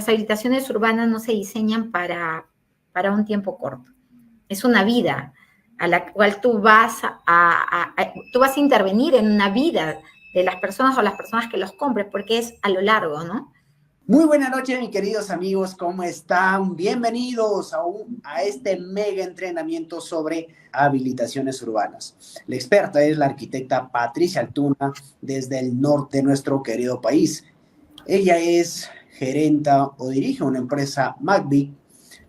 las habilitaciones urbanas no se diseñan para un tiempo corto. Es una vida a la cual tú vas a intervenir en una vida de las personas o las personas que los compren, porque es a lo largo, ¿no? Muy buena noche, mis queridos amigos, ¿cómo están? Bienvenidos a este mega entrenamiento sobre habilitaciones urbanas. La experta es la arquitecta Patricia Altuna, desde el norte de nuestro querido país. Ella es gerenta o dirige una empresa MACBIC,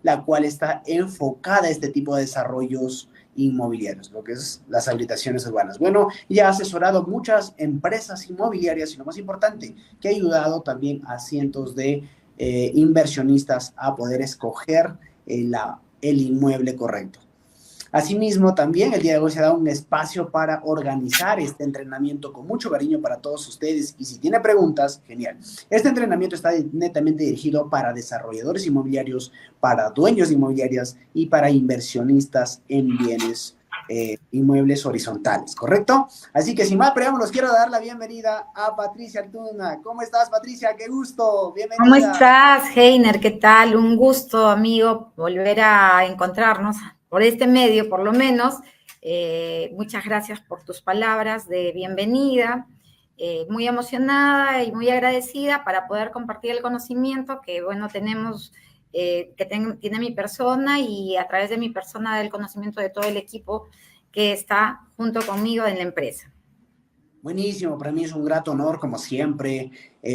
la cual está enfocada a este tipo de desarrollos inmobiliarios, lo que es las habilitaciones urbanas. Bueno, ya ha asesorado muchas empresas inmobiliarias y lo más importante, que ha ayudado también a cientos de inversionistas a poder escoger el inmueble correcto. Asimismo, también el día de hoy se da un espacio para organizar este entrenamiento con mucho cariño para todos ustedes. Y si tiene preguntas, genial. Este entrenamiento está netamente dirigido para desarrolladores inmobiliarios, para dueños de inmobiliarias y para inversionistas en bienes inmuebles horizontales, ¿correcto? Así que sin más preámbulos, quiero dar la bienvenida a Patricia Altuna. ¿Cómo estás, Patricia? ¡Qué gusto! Bienvenida. ¿Cómo estás, Heiner? ¿Qué tal? Un gusto, amigo, volver a encontrarnos por este medio, por lo menos. Muchas gracias por tus palabras de bienvenida. Muy emocionada y muy agradecida para poder compartir el conocimiento que, bueno, tenemos, tiene mi persona y a través de mi persona del conocimiento de todo el equipo que está junto conmigo en la empresa. Buenísimo, para mí es un grato honor, como siempre,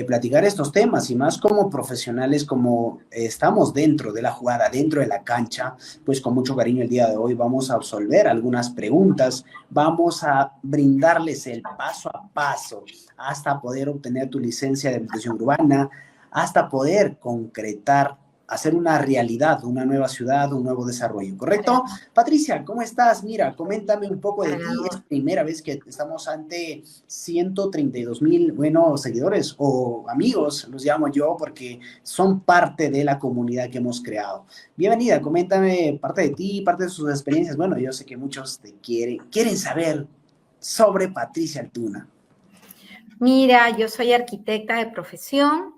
platicar estos temas y más como profesionales, como estamos dentro de la jugada, dentro de la cancha, pues con mucho cariño el día de hoy vamos a absolver algunas preguntas, vamos a brindarles el paso a paso hasta poder obtener tu licencia de habilitación urbana, hasta poder concretar, hacer una realidad, una nueva ciudad, un nuevo desarrollo, ¿correcto? Patricia, ¿cómo estás? Mira, coméntame un poco de ti. Es primera vez que estamos ante 132,000 buenos seguidores o amigos, los llamo yo, porque son parte de la comunidad que hemos creado. Bienvenida, coméntame parte de ti, parte de sus experiencias. Bueno, yo sé que muchos te quieren saber sobre Patricia Altuna. Mira, yo soy arquitecta de profesión.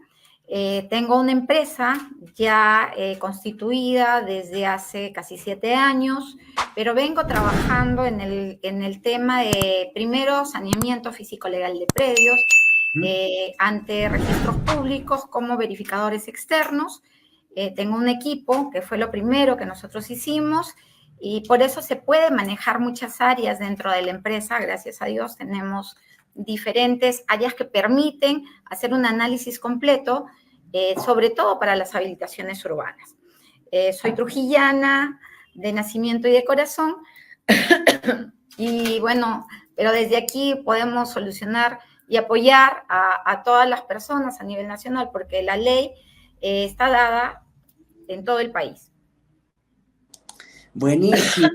Tengo una empresa ya constituida desde hace casi 7 años, pero vengo trabajando en el tema de, primero, saneamiento físico-legal de predios, ante registros públicos como verificadores externos. Tengo un equipo que fue lo primero que nosotros hicimos y por eso se puede manejar muchas áreas dentro de la empresa. Gracias a Dios tenemos diferentes áreas que permiten hacer un análisis completo, sobre todo para las habilitaciones urbanas. Soy trujillana de nacimiento y de corazón, y bueno, pero desde aquí podemos solucionar y apoyar a todas las personas a nivel nacional, porque la ley está dada en todo el país. Buenísimo.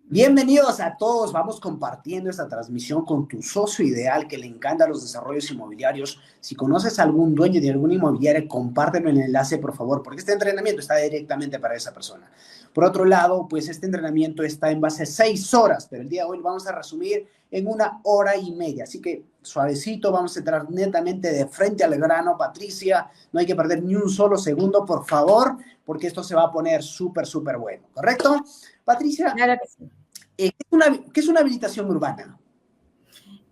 Bienvenidos a todos, vamos compartiendo esta transmisión con tu socio ideal que le encantan los desarrollos inmobiliarios. Si conoces a algún dueño de alguna inmobiliaria, compártelo en el enlace, por favor, porque este entrenamiento está directamente para esa persona. Por otro lado, pues este entrenamiento está en base a 6 horas, pero el día de hoy lo vamos a resumir en 1 hora y media. Así que suavecito, vamos a entrar netamente de frente al grano, Patricia. No hay que perder ni un solo segundo, por favor, porque esto se va a poner súper, súper bueno, ¿correcto? Patricia, claro que sí. ¿Qué es una habilitación urbana?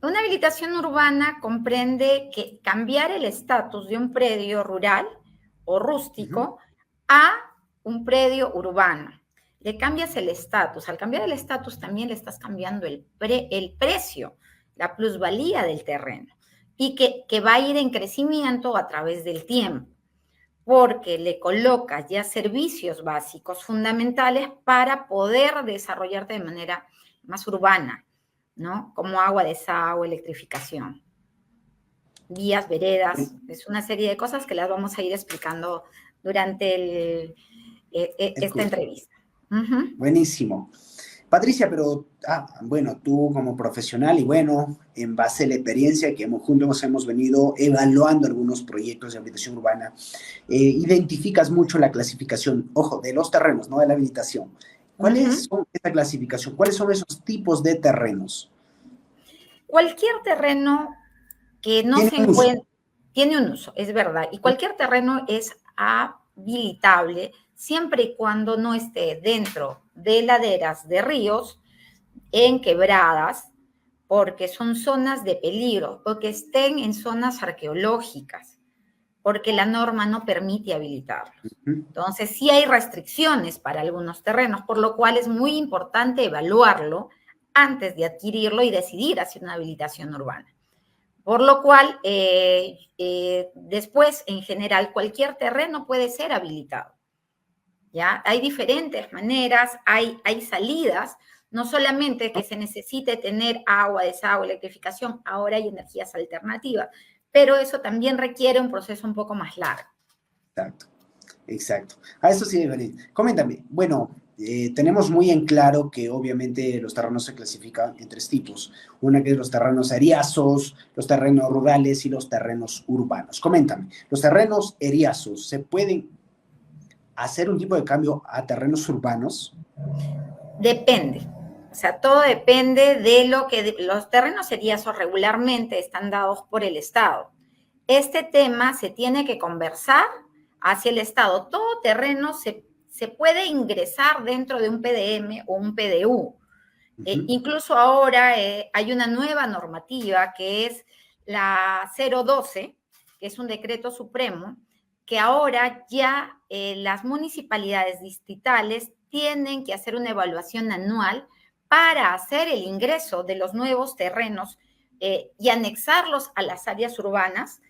Una habilitación urbana comprende que cambiar el estatus de un predio rural o rústico a un predio urbano. Le cambias el estatus. Al cambiar el estatus también le estás cambiando el precio, la plusvalía del terreno, y que va a ir en crecimiento a través del tiempo, porque le colocas ya servicios básicos fundamentales para poder desarrollarte de manera más urbana, ¿no? Como agua, desagüe, electrificación, vías, veredas. Es una serie de cosas que las vamos a ir explicando durante esta entrevista. Buenísimo. Patricia, pero, bueno, tú como profesional y bueno, en base a la experiencia que juntos hemos venido evaluando algunos proyectos de habilitación urbana, identificas mucho la clasificación, ojo, de los terrenos, no de la habilitación. ¿Cuáles son esa clasificación? ¿Cuáles son esos tipos de terrenos? Cualquier terreno que no se encuentre, tiene un uso, es verdad, y cualquier terreno es habilitable siempre y cuando no esté dentro de laderas de ríos, en quebradas, porque son zonas de peligro, o que estén en zonas arqueológicas, porque la norma no permite habilitarlos. Entonces, sí hay restricciones para algunos terrenos, por lo cual es muy importante evaluarlo antes de adquirirlo y decidir hacia una habilitación urbana. Por lo cual, después, en general, cualquier terreno puede ser habilitado. ¿Ya? Hay diferentes maneras, hay salidas, no solamente que se necesite tener agua, desagüe, electrificación, ahora hay energías alternativas, pero eso también requiere un proceso un poco más largo. Exacto, exacto. A eso sí, Evelyn. Coméntame, bueno, tenemos muy en claro que obviamente los terrenos se clasifican en tres tipos. Una que es los terrenos eriazos, los terrenos rurales y los terrenos urbanos. Coméntame, los terrenos eriazos, ¿se pueden hacer un tipo de cambio a terrenos urbanos? Depende. O sea, todo depende de lo que los terrenos eriazos regularmente están dados por el Estado. Este tema se tiene que conversar hacia el Estado. Todo terreno se puede ingresar dentro de un PDM o un PDU. Incluso ahora hay una nueva normativa que es la 012, que es un decreto supremo, que ahora ya las municipalidades distritales tienen que hacer una evaluación anual para hacer el ingreso de los nuevos terrenos y anexarlos a las áreas urbanas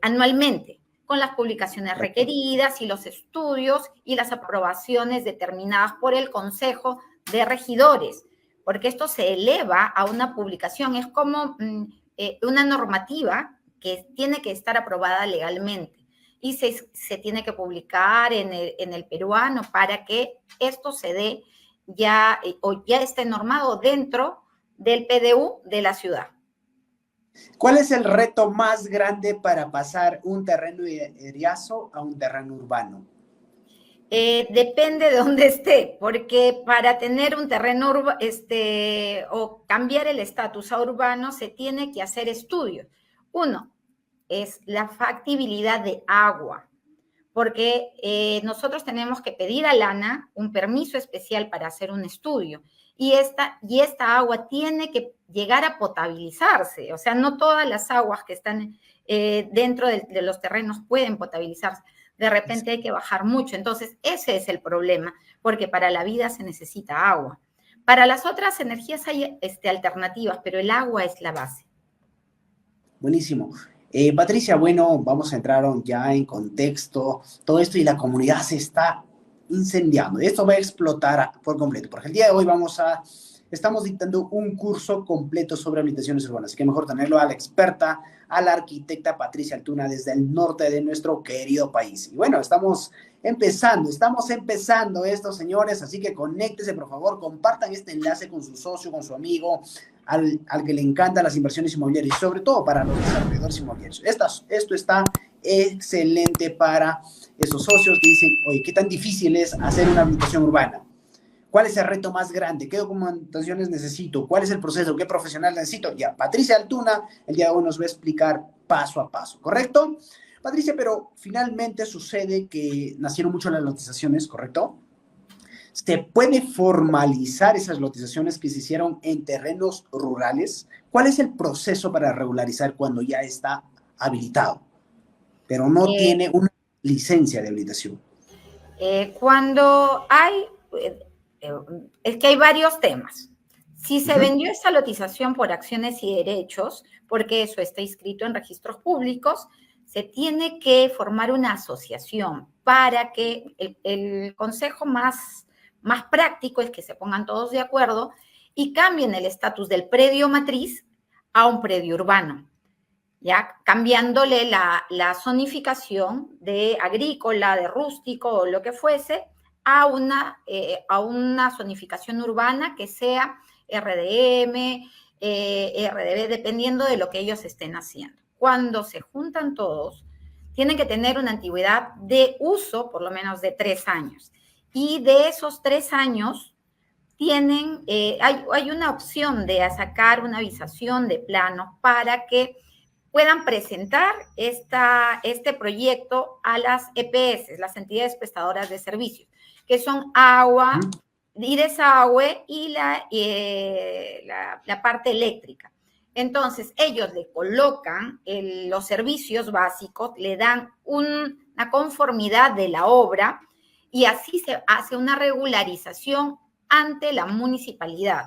anualmente, con las publicaciones requeridas y los estudios y las aprobaciones determinadas por el Consejo de Regidores, porque esto se eleva a una publicación, es como una normativa que tiene que estar aprobada legalmente y se tiene que publicar en el peruano para que esto se dé ya o ya esté normado dentro del PDU de la ciudad. ¿Cuál es el reto más grande para pasar un terreno eriazo a un terreno urbano? Depende de dónde esté, porque para tener un terreno o cambiar el estatus a urbano se tiene que hacer estudios. Uno es la factibilidad de agua, porque nosotros tenemos que pedir a Lana un permiso especial para hacer un estudio y esta agua tiene que llegar a potabilizarse, o sea, no todas las aguas que están dentro de los terrenos pueden potabilizarse. De repente hay que bajar mucho. Entonces, ese es el problema, porque para la vida se necesita agua. Para las otras energías hay alternativas, pero el agua es la base. Buenísimo. Patricia, bueno, vamos a entrar ya en contexto, todo esto y la comunidad se está incendiando. Esto va a explotar por completo, porque el día de hoy estamos dictando un curso completo sobre habitaciones urbanas, así que mejor tenerlo a la experta, a la arquitecta Patricia Altuna desde el norte de nuestro querido país. Y bueno, estamos empezando esto, señores, así que conéctese, por favor, compartan este enlace con su socio, con su amigo, al que le encantan las inversiones inmobiliarias y sobre todo para los desarrolladores inmobiliarios. Esto está excelente para esos socios que dicen, oye, ¿qué tan difícil es hacer una habitación urbana? ¿Cuál es el reto más grande? ¿Qué documentaciones necesito? ¿Cuál es el proceso? ¿Qué profesional necesito? Ya, Patricia Altuna el día de hoy nos va a explicar paso a paso, ¿correcto? Patricia, pero finalmente sucede que nacieron mucho las lotizaciones, ¿correcto? ¿Se puede formalizar esas lotizaciones que se hicieron en terrenos rurales? ¿Cuál es el proceso para regularizar cuando ya está habilitado, pero no tiene una licencia de habilitación? Cuando hay... es que hay varios temas. Si se vendió esa lotización por acciones y derechos, porque eso está inscrito en registros públicos, se tiene que formar una asociación para que el consejo más práctico es que se pongan todos de acuerdo y cambien el estatus del predio matriz a un predio urbano, ya cambiándole la zonificación de agrícola, de rústico o lo que fuese, a una zonificación urbana que sea RDM, RDB, dependiendo de lo que ellos estén haciendo. Cuando se juntan todos, tienen que tener una antigüedad de uso por lo menos de 3 años. Y de esos 3 años, hay una opción de sacar una avisación de plano para que puedan presentar este proyecto a las EPS, las entidades prestadoras de servicios, que son agua y desagüe y la parte eléctrica. Entonces, ellos le colocan los servicios básicos, le dan una conformidad de la obra y así se hace una regularización ante la municipalidad.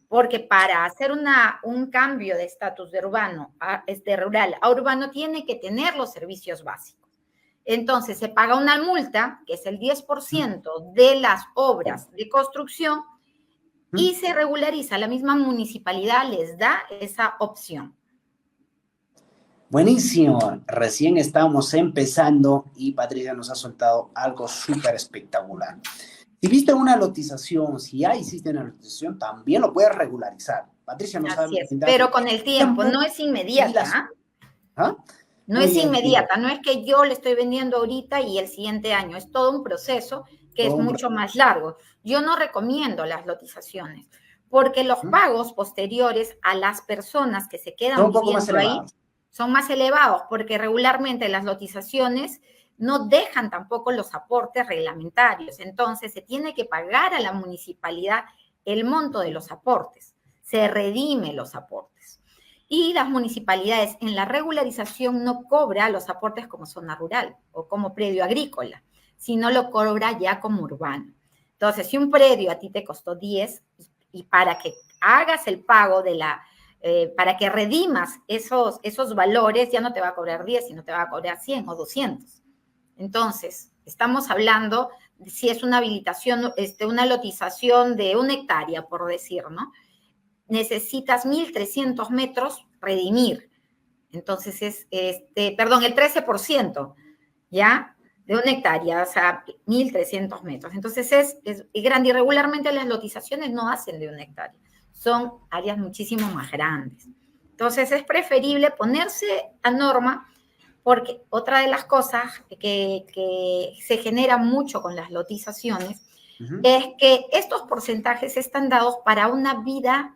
Porque para hacer un cambio de estatus de rural a urbano tiene que tener los servicios básicos. Entonces, se paga una multa, que es el 10% de las obras de construcción, y se regulariza. La misma municipalidad les da esa opción. Buenísimo. Recién estamos empezando y Patricia nos ha soltado algo súper espectacular. Si viste una lotización, si ya hiciste una lotización, también lo puedes regularizar. Patricia nos Así es, pero con el tiempo, no es inmediata. ¿Ah? No es inmediata, no es que yo le estoy vendiendo ahorita y el siguiente año, es todo un proceso que es mucho más largo. Yo no recomiendo las lotizaciones, porque los pagos posteriores a las personas que se quedan viviendo ahí son más elevados, porque regularmente las lotizaciones no dejan tampoco los aportes reglamentarios. Entonces, se tiene que pagar a la municipalidad el monto de los aportes, se redime los aportes. Y las municipalidades en la regularización no cobra los aportes como zona rural o como predio agrícola, sino lo cobra ya como urbano. Entonces, si un predio a ti te costó 10 y para que hagas el pago para que redimas esos valores, ya no te va a cobrar 10, sino te va a cobrar 100 o 200. Entonces, estamos hablando de si es una habilitación, una lotización de 1 hectárea, por decir, ¿no? Necesitas 1.300 metros redimir. Entonces, el 13%, ¿ya? De 1 hectárea, o sea, 1.300 metros. Entonces, es grande. Y regularmente las lotizaciones no hacen de 1 hectárea. Son áreas muchísimo más grandes. Entonces, es preferible ponerse a norma, porque otra de las cosas que se genera mucho con las lotizaciones es que estos porcentajes están dados para una vida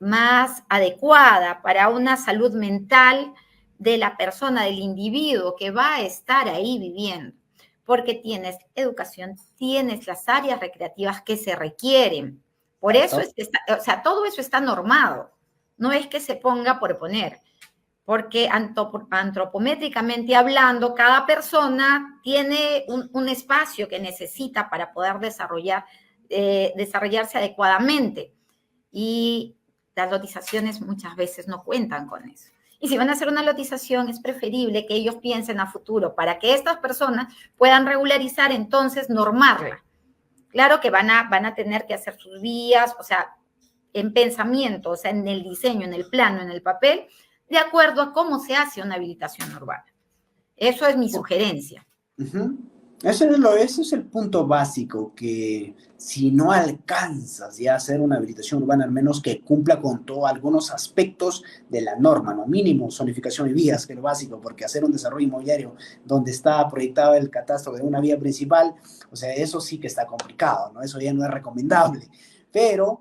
más adecuada, para una salud mental de la persona, del individuo que va a estar ahí viviendo, porque tienes educación, tienes las áreas recreativas que se requieren. Por eso todo eso está normado, no es que se ponga por poner, porque antropométricamente hablando, cada persona tiene un espacio que necesita para poder desarrollarse adecuadamente. Y las lotizaciones muchas veces no cuentan con eso. Y si van a hacer una lotización, es preferible que ellos piensen a futuro para que estas personas puedan regularizar, entonces normarla. Claro que van a tener que hacer sus vías, o sea, en pensamiento, o sea, en el diseño, en el plano, en el papel, de acuerdo a cómo se hace una habilitación urbana. Eso es mi sugerencia. Ese es el punto básico, que si no alcanzas ya a hacer una habilitación urbana, al menos que cumpla con algunos aspectos de la norma, ¿no? Mínimo, zonificación de vías, que es lo básico, porque hacer un desarrollo inmobiliario donde está proyectado el catastro de una vía principal, o sea, eso sí que está complicado, ¿no? Eso ya no es recomendable, pero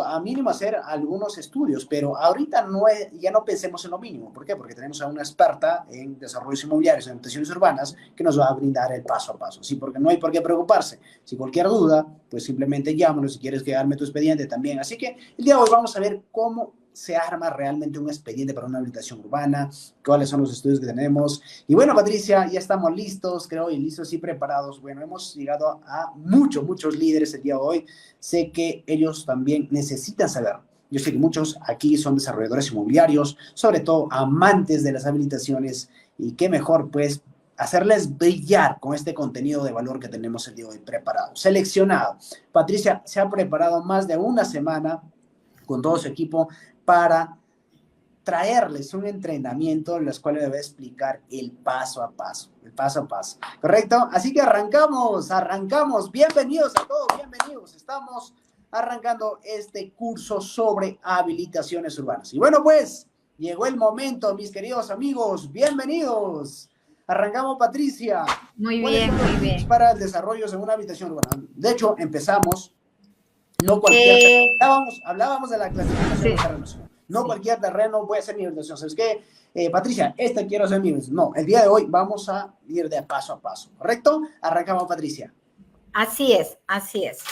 a mínimo hacer algunos estudios, pero ahorita ya no pensemos en lo mínimo. ¿Por qué? Porque tenemos a una experta en desarrollos inmobiliarios, en habitaciones urbanas, que nos va a brindar el paso a paso. Sí, porque no hay por qué preocuparse. Si cualquier duda, pues simplemente llámanos. Si quieres quedarme tu expediente también. Así que el día de hoy vamos a ver cómo se arma realmente un expediente para una habilitación urbana, cuáles son los estudios que tenemos. Y bueno, Patricia, ya estamos listos, creo, y listos y preparados. Bueno, hemos llegado a muchos líderes el día de hoy. Sé que ellos también necesitan saber. Yo sé que muchos aquí son desarrolladores inmobiliarios, sobre todo amantes de las habilitaciones, y qué mejor, pues, hacerles brillar con este contenido de valor que tenemos el día de hoy preparado, seleccionado. Patricia se ha preparado más de una semana con todo su equipo para traerles un entrenamiento en los cuales les voy a explicar el paso a paso, ¿correcto? Así que arrancamos, bienvenidos a todos, bienvenidos, estamos arrancando este curso sobre habilitaciones urbanas. Y bueno, pues, llegó el momento, mis queridos amigos, bienvenidos. Arrancamos, Patricia. Muy bien, muy bien. Para el desarrollo en una habitación urbana. De hecho, empezamos. No cualquier... Hablábamos de la clasificación de terrenos. No Sí. cualquier terreno puede ser mi habilitación. ¿Sabes qué? Patricia, esta quiero hacer mi habilitación. No, el día de hoy vamos a ir de paso a paso, ¿correcto? Arrancamos, Patricia. Así es, así es.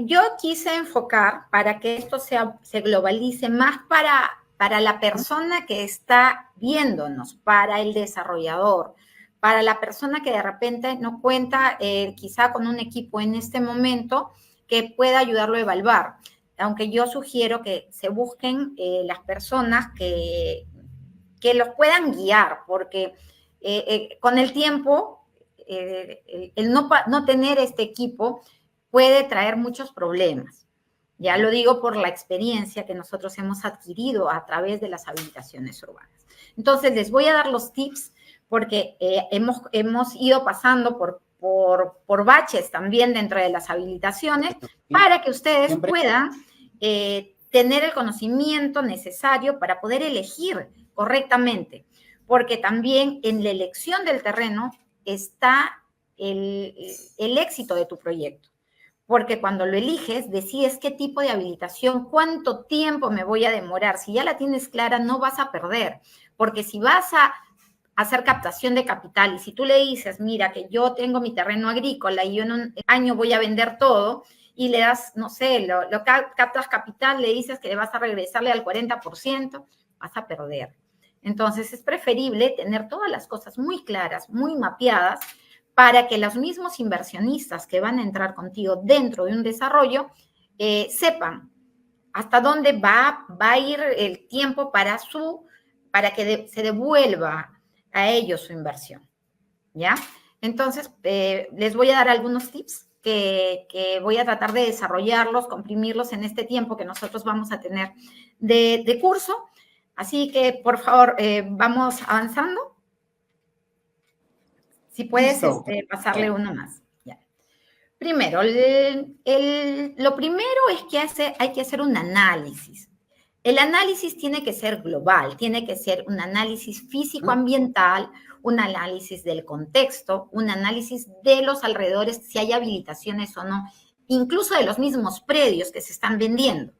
Yo quise enfocar para que esto se globalice más para la persona que está viéndonos, para el desarrollador, para la persona que de repente no cuenta quizá con un equipo en este momento que pueda ayudarlo a evaluar. Aunque yo sugiero que se busquen las personas que los puedan guiar, porque con el tiempo, el no tener este equipo puede traer muchos problemas. Ya lo digo por la experiencia que nosotros hemos adquirido a través de las habilitaciones urbanas. Entonces, les voy a dar los tips porque hemos ido pasando por baches también dentro de las habilitaciones para que ustedes Siempre. puedan tener el conocimiento necesario para poder elegir correctamente, porque también en la elección del terreno está el éxito de tu proyecto. Porque cuando lo eliges, decides qué tipo de habilitación, cuánto tiempo me voy a demorar. Si ya la tienes clara, no vas a perder. Porque si vas a hacer captación de capital y si tú le dices, mira, que yo tengo mi terreno agrícola y yo en un año voy a vender todo y le das, no sé, lo captas capital, le dices que le vas a regresarle al 40%, vas a perder. Entonces es preferible tener todas las cosas muy claras, muy mapeadas, para que los mismos inversionistas que van a entrar contigo dentro de un desarrollo sepan hasta dónde va a ir el tiempo para que se devuelva a ellos su inversión, ¿ya? Entonces, les voy a dar algunos tips que voy a tratar de desarrollarlos, comprimirlos en este tiempo que nosotros vamos a tener de curso. Así que, por favor, vamos avanzando. Si puedes Listo. pasarle uno más. Ya. Primero, lo primero es que hay que hacer un análisis. El análisis tiene que ser global, tiene que ser un análisis físico-ambiental, un análisis del contexto, un análisis de los alrededores, si hay habilitaciones o no, incluso de los mismos predios que se están vendiendo.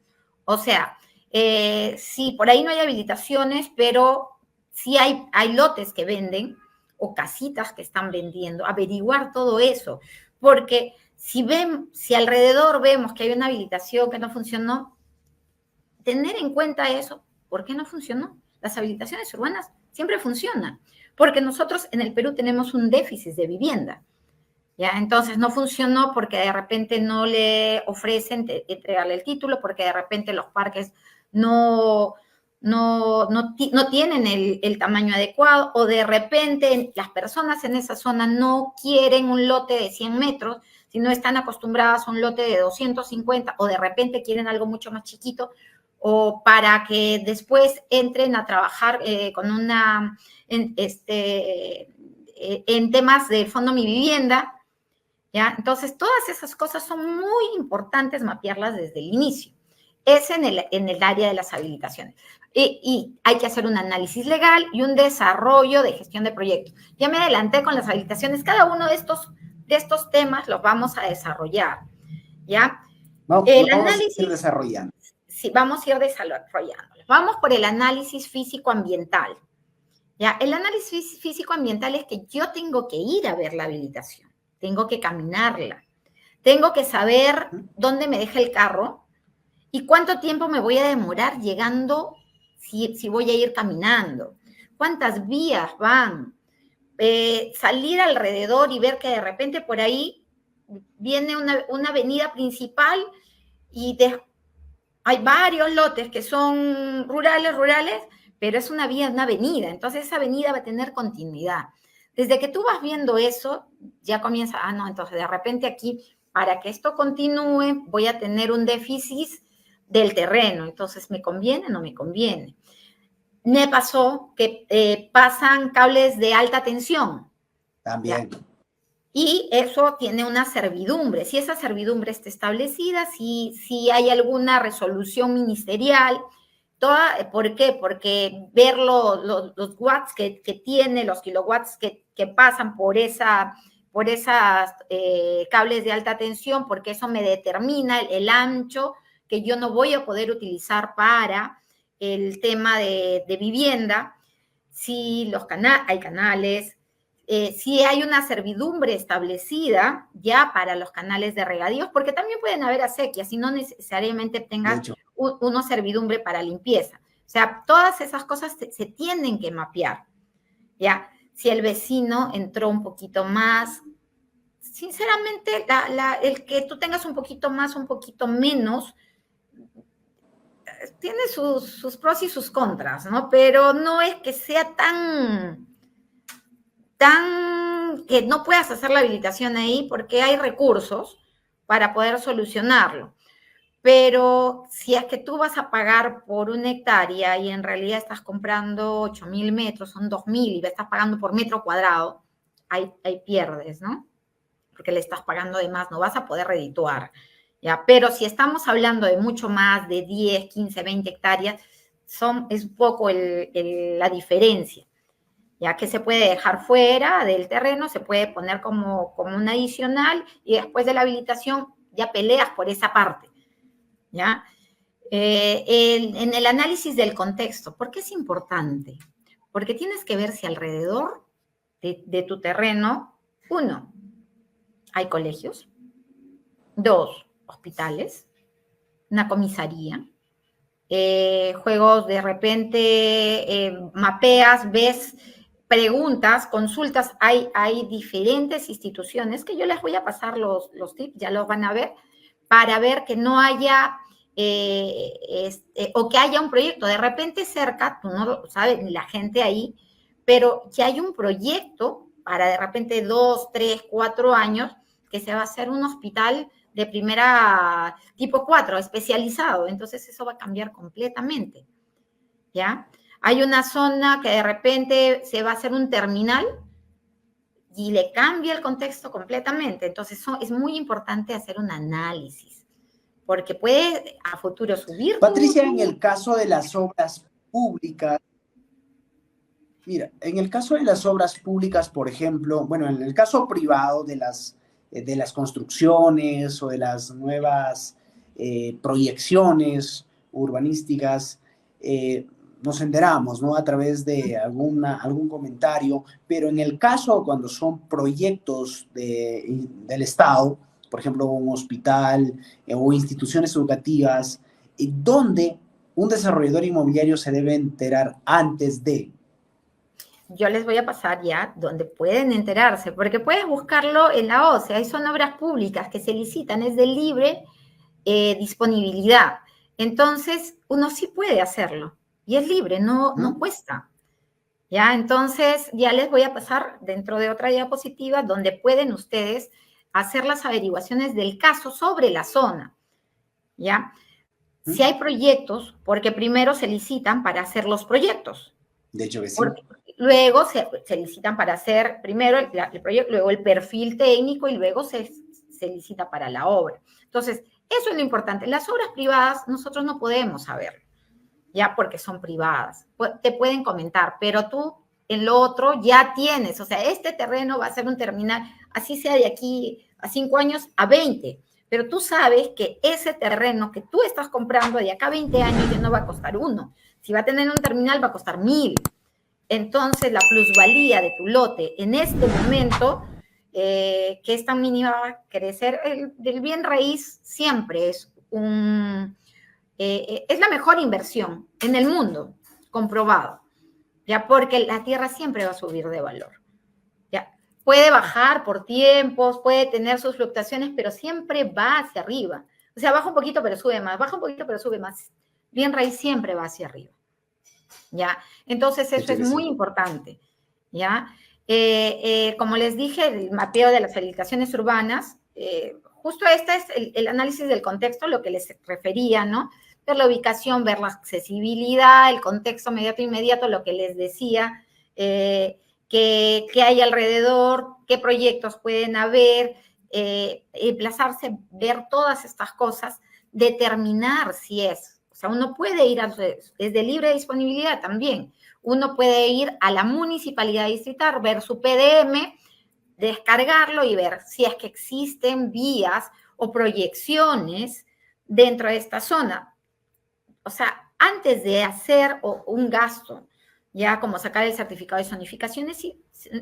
O sea, sí, por ahí no hay habilitaciones, pero sí hay lotes que venden o casitas que están vendiendo, averiguar todo eso, porque si alrededor vemos que hay una habilitación que no funcionó, tener en cuenta eso, ¿por qué no funcionó? Las habilitaciones urbanas siempre funcionan, porque nosotros en el Perú tenemos un déficit de vivienda, ¿ya? Entonces no funcionó porque de repente no le ofrecen entregarle el título, porque de repente los parques no tienen el tamaño adecuado, o de repente las personas en esa zona no quieren un lote de 100 metros, sino están acostumbradas a un lote de 250, o de repente quieren algo mucho más chiquito, o para que después entren a trabajar en temas del Fondo Mi Vivienda, ¿ya? Entonces, todas esas cosas son muy importantes mapearlas desde el inicio. Es en el área de las habilitaciones. Y hay que hacer un análisis legal y un desarrollo de gestión de proyectos. Ya me adelanté con las habilitaciones. Cada uno de estos temas los vamos a desarrollar, ¿ya? Vamos El a ir análisis, desarrollando. sí, vamos a ir desarrollándolos. Vamos por el análisis físico-ambiental. ¿Ya? El análisis físico-ambiental es que yo tengo que ir a ver la habilitación, tengo que caminarla, tengo que saber dónde me deja el carro y cuánto tiempo me voy a demorar llegando si voy a ir caminando, cuántas vías van, salir alrededor y ver que de repente por ahí viene una avenida principal y hay varios lotes que son rurales, pero es una vía, una avenida, entonces esa avenida va a tener continuidad. Desde que tú vas viendo eso, ya comienza, no, entonces de repente aquí, para que esto continúe, voy a tener un déficit del terreno, entonces ¿me conviene o no me conviene? Me pasó que pasan cables de alta tensión. También. ¿Ya? Y eso tiene una servidumbre. Si esa servidumbre está establecida, si hay alguna resolución ministerial, ¿por qué? Porque ver los watts que tiene, los kilowatts que pasan por esas cables de alta tensión, porque eso me determina el ancho que yo no voy a poder utilizar para el tema de vivienda, si hay canales, si hay una servidumbre establecida ya para los canales de regadíos, porque también pueden haber acequias y no necesariamente tengas una servidumbre para limpieza. O sea, todas esas cosas se tienen que mapear, ¿ya? Si el vecino entró un poquito más, sinceramente, el que tú tengas un poquito más, un poquito menos, tiene sus pros y sus contras, ¿no? Pero no es que sea tan que no puedas hacer la habilitación ahí porque hay recursos para poder solucionarlo. Pero si es que tú vas a pagar por 1 hectárea y en realidad estás comprando 8.000 metros, son 2.000 y estás pagando por metro cuadrado, ahí pierdes, ¿no? Porque le estás pagando de más, no vas a poder redituar, ¿ya? Pero si estamos hablando de mucho más, de 10, 15, 20 hectáreas, es un poco la diferencia, ya que se puede dejar fuera del terreno, se puede poner como un adicional y después de la habilitación ya peleas por esa parte, ¿ya? En el análisis del contexto, ¿por qué es importante? Porque tienes que ver si alrededor de tu terreno, 1, hay colegios, 2, hospitales, una comisaría, juegos de repente, mapeas, ves, preguntas, consultas, hay diferentes instituciones que yo les voy a pasar los tips, ya los van a ver, para ver que no haya, o que haya un proyecto, de repente cerca, tú no lo sabes, ni la gente ahí, pero que hay un proyecto para de repente 2, 3, 4 años, que se va a hacer un hospital de primera tipo 4, especializado. Entonces eso va a cambiar completamente, ¿ya? Hay una zona que de repente se va a hacer un terminal y le cambia el contexto completamente. Entonces es muy importante hacer un análisis, porque puede a futuro subir. Patricia, en el caso de las obras públicas, mira, en el caso de las obras públicas, por ejemplo, bueno, en el caso privado de las construcciones o de las nuevas proyecciones urbanísticas, nos enteramos, ¿no? A través de algún comentario, pero en el caso cuando son proyectos del Estado, por ejemplo, un hospital o instituciones educativas, donde un desarrollador inmobiliario se debe enterar antes de. Yo les voy a pasar ya donde pueden enterarse, porque puedes buscarlo en la OCE, ahí son obras públicas que se licitan, es de libre disponibilidad. Entonces, uno sí puede hacerlo y es libre, no cuesta. ¿Ya? Entonces, ya les voy a pasar dentro de otra diapositiva donde pueden ustedes hacer las averiguaciones del caso sobre la zona, ¿ya? Si hay proyectos, porque primero se licitan para hacer los proyectos. De hecho que sí. Porque luego se licitan para hacer primero el proyecto, luego el perfil técnico y luego se licita para la obra. Entonces, eso es lo importante. Las obras privadas nosotros no podemos saber, ya porque son privadas. Te pueden comentar, pero tú en lo otro ya tienes, o sea, este terreno va a ser un terminal, así sea de aquí a 5 años a 20, pero tú sabes que ese terreno que tú estás comprando de acá a 20 años ya no va a costar 1. Si va a tener un terminal va a costar 1.000. Entonces, la plusvalía de tu lote en este momento, que es tan mínima, va a crecer. Del bien raíz siempre es es la mejor inversión en el mundo, comprobado, ya, porque la tierra siempre va a subir de valor, ya. Puede bajar por tiempos, puede tener sus fluctuaciones, pero siempre va hacia arriba. O sea, baja un poquito, pero sube más, baja un poquito, pero sube más. Bien raíz siempre va hacia arriba, ¿ya? Entonces, eso es muy importante, ¿ya? Como les dije, el mapeo de las edificaciones urbanas, justo este es el análisis del contexto, lo que les refería, ¿no? Ver la ubicación, ver la accesibilidad, el contexto inmediato, lo que les decía, qué hay alrededor, qué proyectos pueden haber, emplazarse, ver todas estas cosas, determinar si es. O sea, uno puede ir es de libre disponibilidad también. Uno puede ir a la municipalidad distrital, ver su PDM, descargarlo y ver si es que existen vías o proyecciones dentro de esta zona. O sea, antes de hacer un gasto, ya como sacar el certificado de zonificaciones, sí,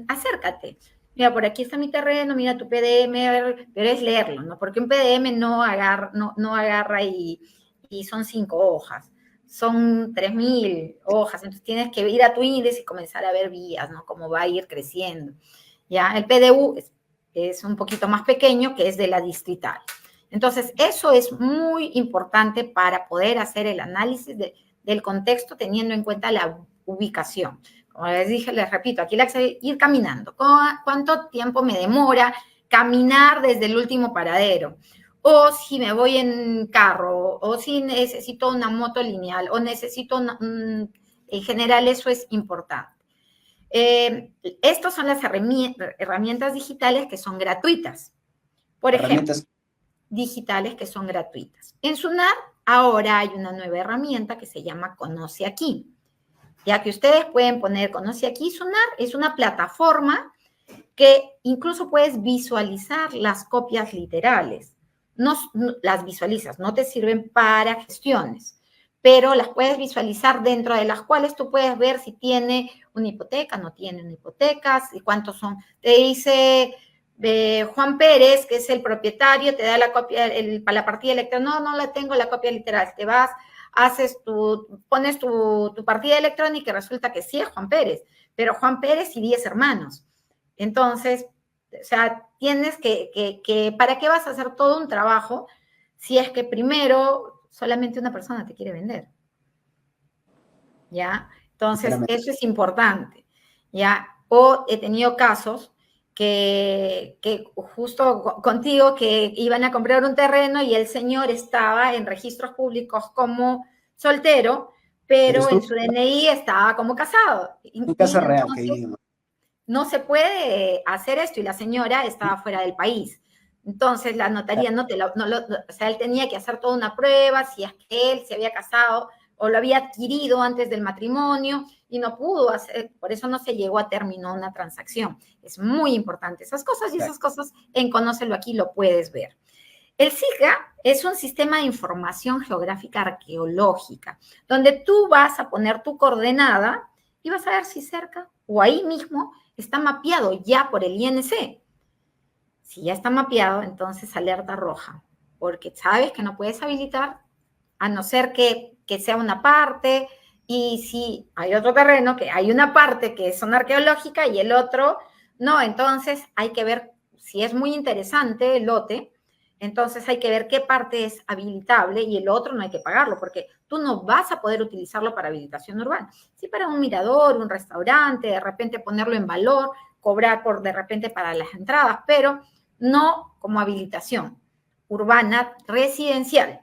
acércate. Mira, por aquí está mi terreno, mira tu PDM, pero es leerlo, ¿no? Porque un PDM no agarra y son 5 hojas, son 3.000 hojas, entonces tienes que ir a tu índice y comenzar a ver vías, ¿no? Cómo va a ir creciendo. Ya, el PDU es un poquito más pequeño, que es de la distrital. Entonces, eso es muy importante para poder hacer el análisis del contexto teniendo en cuenta la ubicación. Como les dije, les repito, aquí la ir caminando. ¿Cuánto tiempo me demora caminar desde el último paradero? O si me voy en carro, o si necesito una moto lineal, o necesito en general eso es importante. Estas son las herramientas digitales que son gratuitas. Por ejemplo, digitales que son gratuitas. En Sunar ahora hay una nueva herramienta que se llama Conoce Aquí. Ya que ustedes pueden poner Conoce Aquí, Sunar es una plataforma que incluso puedes visualizar las copias literales. No las visualizas, no te sirven para gestiones, pero las puedes visualizar dentro de las cuales tú puedes ver si tiene una hipoteca, no tiene una hipoteca, y cuántos son. Te dice Juan Pérez, que es el propietario, te da la copia, para la partida electrónica, no la tengo la copia literal, te vas, pones tu partida electrónica y resulta que sí es Juan Pérez, pero Juan Pérez y 10 hermanos. Entonces, o sea, tienes que, ¿para qué vas a hacer todo un trabajo si es que primero solamente una persona te quiere vender? ¿Ya? Entonces, eso es importante, ¿ya? O he tenido casos que justo contigo que iban a comprar un terreno y el señor estaba en registros públicos como soltero, pero en su DNI estaba como casado. Un caso real, que digamos. No se puede hacer esto y la señora estaba fuera del país. Entonces la notaría o sea, él tenía que hacer toda una prueba si es que él se había casado o lo había adquirido antes del matrimonio y no pudo hacer, por eso no se llegó a término una transacción. Es muy importante esas cosas y esas cosas en Conócelo Aquí lo puedes ver. El SIGA es un sistema de información geográfica arqueológica, donde tú vas a poner tu coordenada y vas a ver si cerca o ahí mismo está mapeado ya por el INC. Si ya está mapeado, entonces alerta roja, porque sabes que no puedes habilitar a no ser que sea una parte, y si hay otro terreno, que hay una parte que es zona arqueológica y el otro no, entonces hay que ver si es muy interesante el lote, entonces hay que ver qué parte es habilitable y el otro no hay que pagarlo, porque tú no vas a poder utilizarlo para habilitación urbana. Sí, para un mirador, un restaurante, de repente ponerlo en valor, cobrar por de repente para las entradas, pero no como habilitación urbana residencial.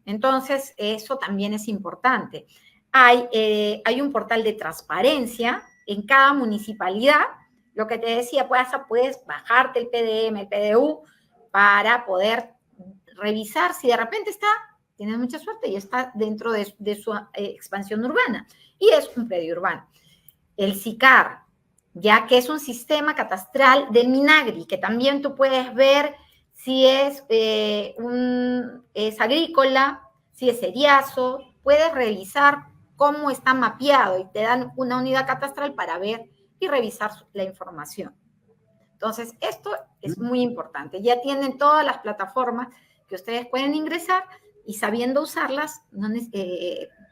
Entonces, eso también es importante. Hay un portal de transparencia en cada municipalidad. Lo que te decía, puedes bajarte el PDM, el PDU, para poder revisar si de repente tienes mucha suerte y está dentro de su expansión urbana. Y es un predio urbano. El SICAR, ya que es un sistema catastral del Minagri, que también tú puedes ver si es agrícola, si es seriazo, puedes revisar cómo está mapeado y te dan una unidad catastral para ver y revisar la información. Entonces, esto es muy importante. Ya tienen todas las plataformas que ustedes pueden ingresar y sabiendo usarlas,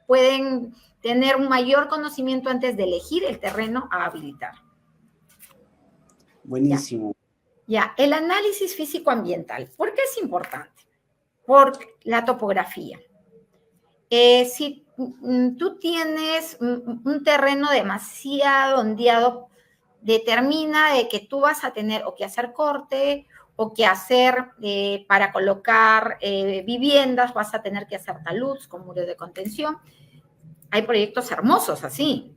pueden tener un mayor conocimiento antes de elegir el terreno a habilitar. Buenísimo. Ya, el análisis físico-ambiental. ¿Por qué es importante? Por la topografía. Si tú tienes un terreno demasiado ondeado, determina de que tú vas a tener o que hacer corte o que hacer para colocar viviendas, vas a tener que hacer taludes con muros de contención. Hay proyectos hermosos así,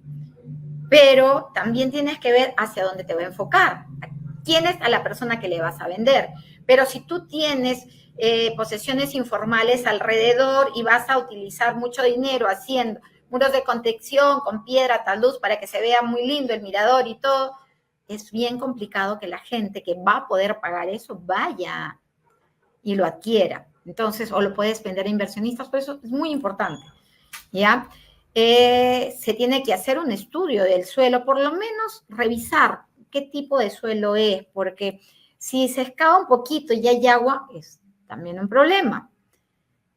pero también tienes que ver hacia dónde te va a enfocar, quién es a la persona que le vas a vender. Pero si tú tienes posesiones informales alrededor y vas a utilizar mucho dinero haciendo muros de contención con piedra, talud, para que se vea muy lindo el mirador y todo, es bien complicado que la gente que va a poder pagar eso vaya y lo adquiera. Entonces, o lo puedes vender a inversionistas, por eso es muy importante. ¿ya? Se tiene que hacer un estudio del suelo, por lo menos revisar qué tipo de suelo es, porque si se excava un poquito y hay agua, es también un problema,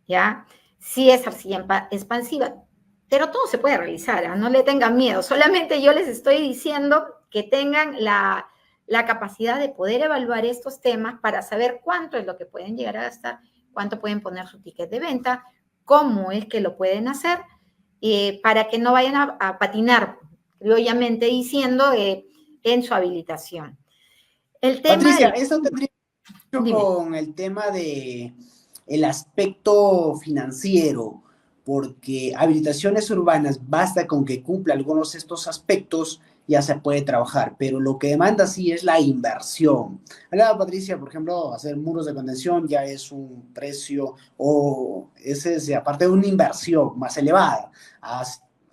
¿ya? Si es arcilla expansiva, pero todo se puede realizar, ¿eh? No le tengan miedo, solamente yo les estoy diciendo que tengan la capacidad de poder evaluar estos temas para saber cuánto es lo que pueden llegar a gastar, cuánto pueden poner su ticket de venta, cómo es que lo pueden hacer, para que no vayan a patinar, criollamente diciendo, en su habilitación. El tema Patricia, eso tendría mucho dime. con el tema de el aspecto financiero, porque habilitaciones urbanas, basta con que cumpla algunos de estos aspectos, ya se puede trabajar, pero lo que demanda sí es la inversión. Hablaba Patricia, por ejemplo, hacer muros de contención ya es un precio, o ese es aparte de una inversión más elevada, a,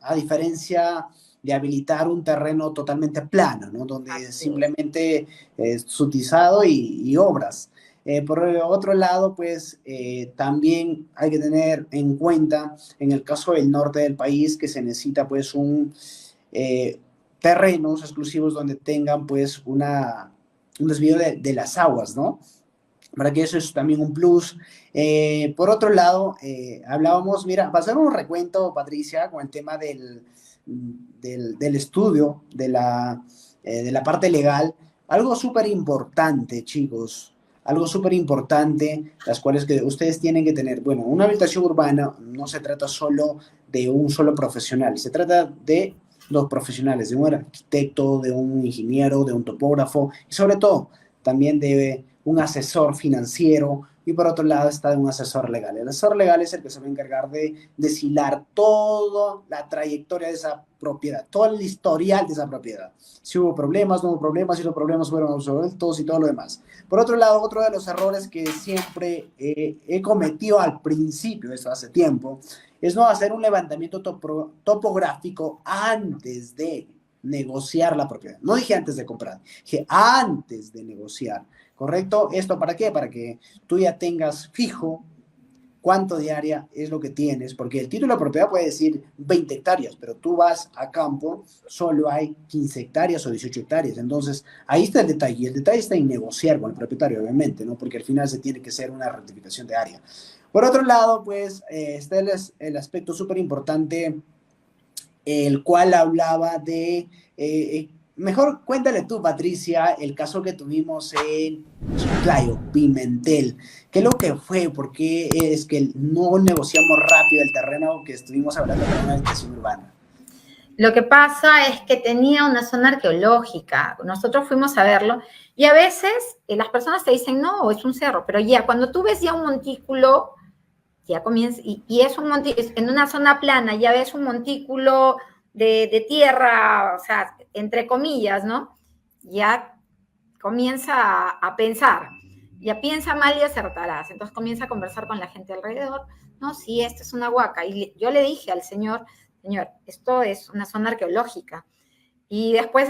a diferencia de habilitar un terreno totalmente plano, ¿no? Donde Así es. simplemente es sutizado y obras. Por otro lado, pues también hay que tener en cuenta, en el caso del norte del país, que se necesita pues eh, terrenos exclusivos donde tengan pues un desvío de las aguas, ¿no? Para que eso es también un plus. Por otro lado, hablábamos, mira, va a ser un recuento, Patricia, con el tema del estudio, de la parte legal. Algo súper importante, chicos, algo súper importante, las cuales que ustedes tienen que tener. Bueno, una habitación urbana no se trata solo de un solo profesional, se trata de dos profesionales, de un arquitecto, de un ingeniero, de un topógrafo y sobre todo también de un asesor financiero y por otro lado está un asesor legal. El asesor legal es el que se va a encargar de deshilar toda la trayectoria de esa propiedad, todo el historial de esa propiedad. Si hubo problemas, no hubo problemas, si los problemas fueron resueltos y todo lo demás. Por otro lado, otro de los errores que siempre he cometido al principio, eso hace tiempo, es no hacer un levantamiento topográfico antes de negociar la propiedad. No dije antes de comprar, dije antes de negociar. ¿Correcto? ¿Esto para qué? Para que tú ya tengas fijo cuánto de área es lo que tienes, porque el título de propiedad puede decir 20 hectáreas, pero tú vas a campo, solo hay 15 hectáreas o 18 hectáreas. Entonces, ahí está el detalle. Y el detalle está en negociar con el propietario, obviamente, ¿no? Porque al final se tiene que hacer una rectificación de área. Por otro lado, pues, está el aspecto súper importante, el cual hablaba de mejor cuéntale tú, Patricia, el caso que tuvimos en Chiclayo, Pimentel. ¿Qué es lo que fue? ¿Por qué es que no negociamos rápido el terreno que estuvimos hablando de una habitación urbana? Lo que pasa es que tenía una zona arqueológica. Nosotros fuimos a verlo y a veces las personas te dicen, no, es un cerro, pero ya cuando tú ves ya un montículo, ya comienza, y es un montículo, en una zona plana, ya ves un montículo de tierra, o sea, entre comillas, ¿no? Ya comienza a pensar, ya piensa mal y acertarás. Entonces comienza a conversar con la gente alrededor. No, sí, esto es una huaca. Y yo le dije al señor, esto es una zona arqueológica. Y después,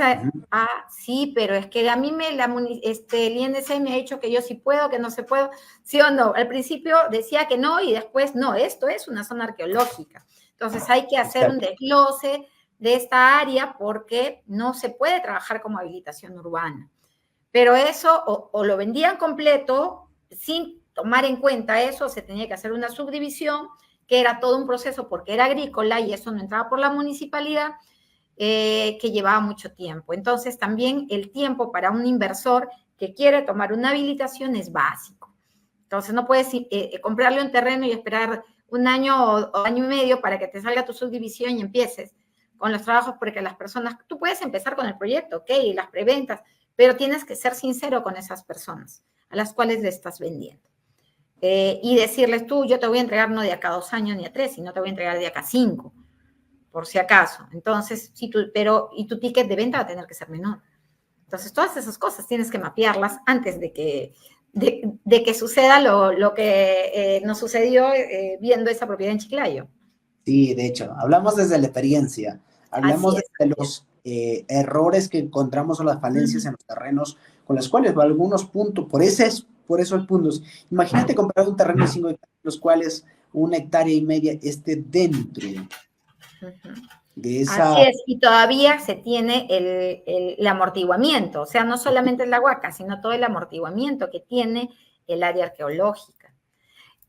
sí, pero es que a mí el INC me ha dicho que yo sí puedo, que no se puedo, sí o no. Al principio decía que no y después no, esto es una zona arqueológica. Entonces hay que hacer un desglose de esta área porque no se puede trabajar como habilitación urbana. Pero eso o lo vendían completo sin tomar en cuenta eso, se tenía que hacer una subdivisión, que era todo un proceso porque era agrícola y eso no entraba por la municipalidad, que llevaba mucho tiempo. Entonces también el tiempo para un inversor que quiere tomar una habilitación es básico. Entonces no puedes comprarle un terreno y esperar un año o año y medio para que te salga tu subdivisión y empieces con los trabajos, porque las personas, tú puedes empezar con el proyecto, ok, las preventas, pero tienes que ser sincero con esas personas a las cuales le estás vendiendo. Y decirles tú, yo te voy a entregar no de acá a 2 años ni a 3, sino te voy a entregar de acá a 5, por si acaso. Entonces, y tu ticket de venta va a tener que ser menor. Entonces, todas esas cosas tienes que mapearlas antes de que suceda lo que nos sucedió viendo esa propiedad en Chiclayo. Sí, de hecho, hablamos desde la experiencia, hablamos Así es. desde los errores que encontramos o las falencias en los terrenos, con las cuales algunos puntos, por esos puntos, imagínate comprar un terreno de 5 hectáreas, los cuales 1,5 hectáreas esté dentro de Así esa... es, y todavía se tiene el amortiguamiento, o sea, no solamente la huaca, sino todo el amortiguamiento que tiene el área arqueológica.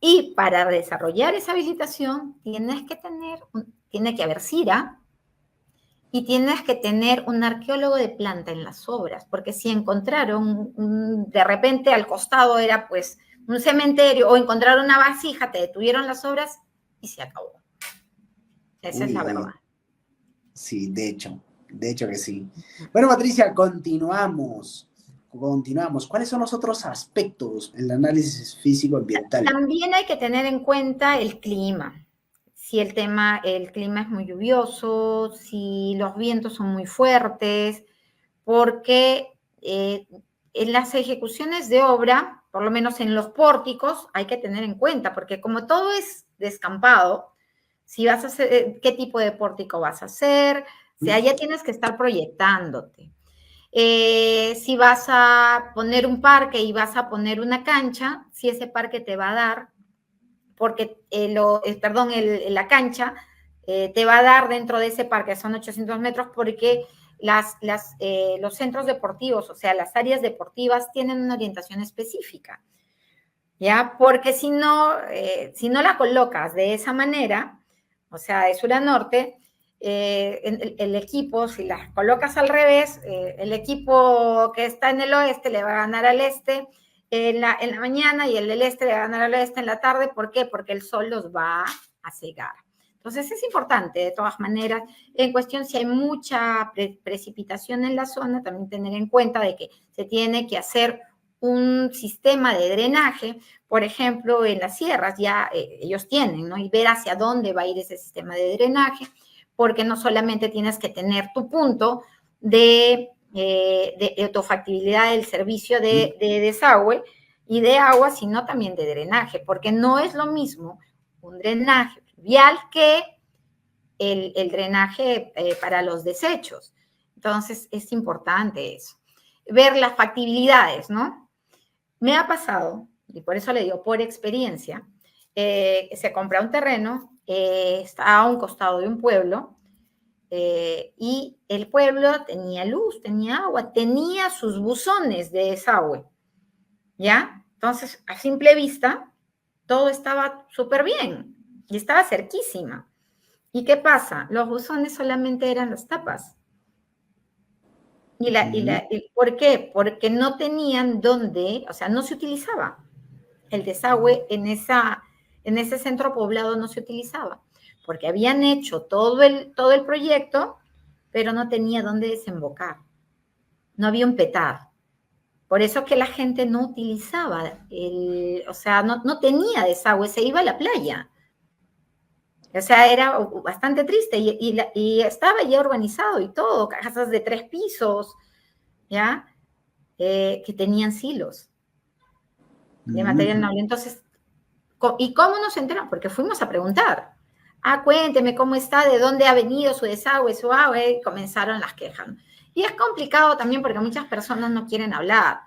Y para desarrollar esa habilitación tiene que haber CIRA y tienes que tener un arqueólogo de planta en las obras, porque si encontraron, de repente al costado era pues un cementerio o encontraron una vasija, te detuvieron las obras y se acabó. Esa es Uy, la verdad. uy. Sí, de hecho que sí. Bueno, Patricia, continuamos. ¿Cuáles son los otros aspectos en el análisis físico-ambiental? También hay que tener en cuenta el clima. Si el clima es muy lluvioso, si los vientos son muy fuertes, porque en las ejecuciones de obra, por lo menos en los pórticos, hay que tener en cuenta, porque como todo es descampado, si vas a hacer, qué tipo de pórtico vas a hacer, o sea, ya tienes que estar proyectándote. Si vas a poner un parque y vas a poner una cancha, si ese parque te va a dar, porque la cancha te va a dar dentro de ese parque, son 800 metros, porque los centros deportivos, o sea, las áreas deportivas tienen una orientación específica, ¿ya? Porque si no la colocas de esa manera, o sea, de sur a norte, el equipo, si las colocas al revés, el equipo que está en el oeste le va a ganar al este en la mañana y el del este le va a ganar al oeste en la tarde. ¿Por qué? Porque el sol los va a cegar. Entonces es importante, de todas maneras, en cuestión si hay mucha precipitación en la zona, también tener en cuenta de que se tiene que hacer un sistema de drenaje, por ejemplo, en las sierras ya ellos tienen, ¿no? Y ver hacia dónde va a ir ese sistema de drenaje, porque no solamente tienes que tener tu punto de autofactibilidad del servicio de desagüe y de agua, sino también de drenaje, porque no es lo mismo un drenaje fluvial que el drenaje para los desechos. Entonces, es importante eso. Ver las factibilidades, ¿no? Me ha pasado, y por eso le digo por experiencia, se compra un terreno, está a un costado de un pueblo, y el pueblo tenía luz, tenía agua, tenía sus buzones de desagüe, ¿ya? Entonces, a simple vista, todo estaba súper bien y estaba cerquísima. ¿Y qué pasa? Los buzones solamente eran las tapas. ¿Por qué? Porque no tenían dónde, o sea, no se utilizaba. El desagüe en ese centro poblado no se utilizaba, porque habían hecho todo el proyecto, pero no tenía dónde desembocar. No había un petar. Por eso que la gente no utilizaba, o sea, no tenía desagüe, se iba a la playa. O sea, era bastante triste y estaba ya urbanizado y todo, casas de 3 pisos, ¿ya? Que tenían silos de material noble. Entonces, ¿y cómo nos enteramos? Porque fuimos a preguntar. Ah, cuénteme cómo está, de dónde ha venido su desagüe, su agua, y comenzaron las quejas. Y es complicado también porque muchas personas no quieren hablar,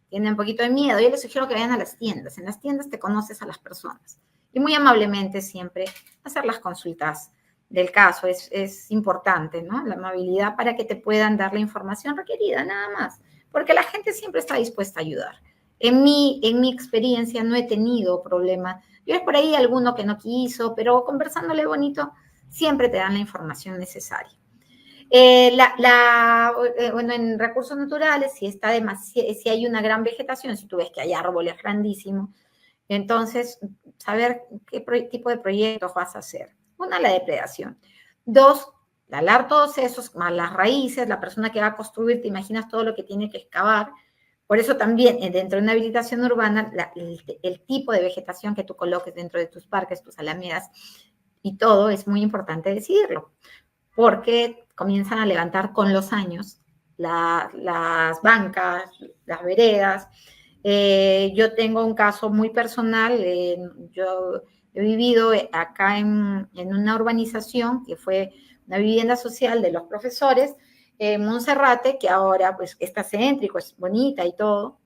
tienen un poquito de miedo. Yo les sugiero que vayan a las tiendas. En las tiendas te conoces a las personas. Y muy amablemente siempre hacer las consultas del caso. Es importante, ¿no? La amabilidad para que te puedan dar la información requerida, nada más. Porque la gente siempre está dispuesta a ayudar. En mi experiencia no he tenido problema. Yo es por ahí alguno que no quiso, pero conversándole bonito, siempre te dan la información necesaria. Bueno, en recursos naturales, si hay una gran vegetación, si tú ves que hay árboles grandísimos, entonces saber qué tipo de proyectos vas a hacer. Una, la depredación. Dos, talar todos esos, más las raíces, la persona que va a construir, te imaginas todo lo que tiene que excavar. Por eso también dentro de una habilitación urbana, el tipo de vegetación que tú coloques dentro de tus parques, tus alamedas y todo, es muy importante decidirlo, porque comienzan a levantar con los años las bancas, las veredas. Yo tengo un caso muy personal, yo he vivido acá en una urbanización que fue una vivienda social de los profesores, Monserrate, que ahora pues está céntrico, es bonita y todo,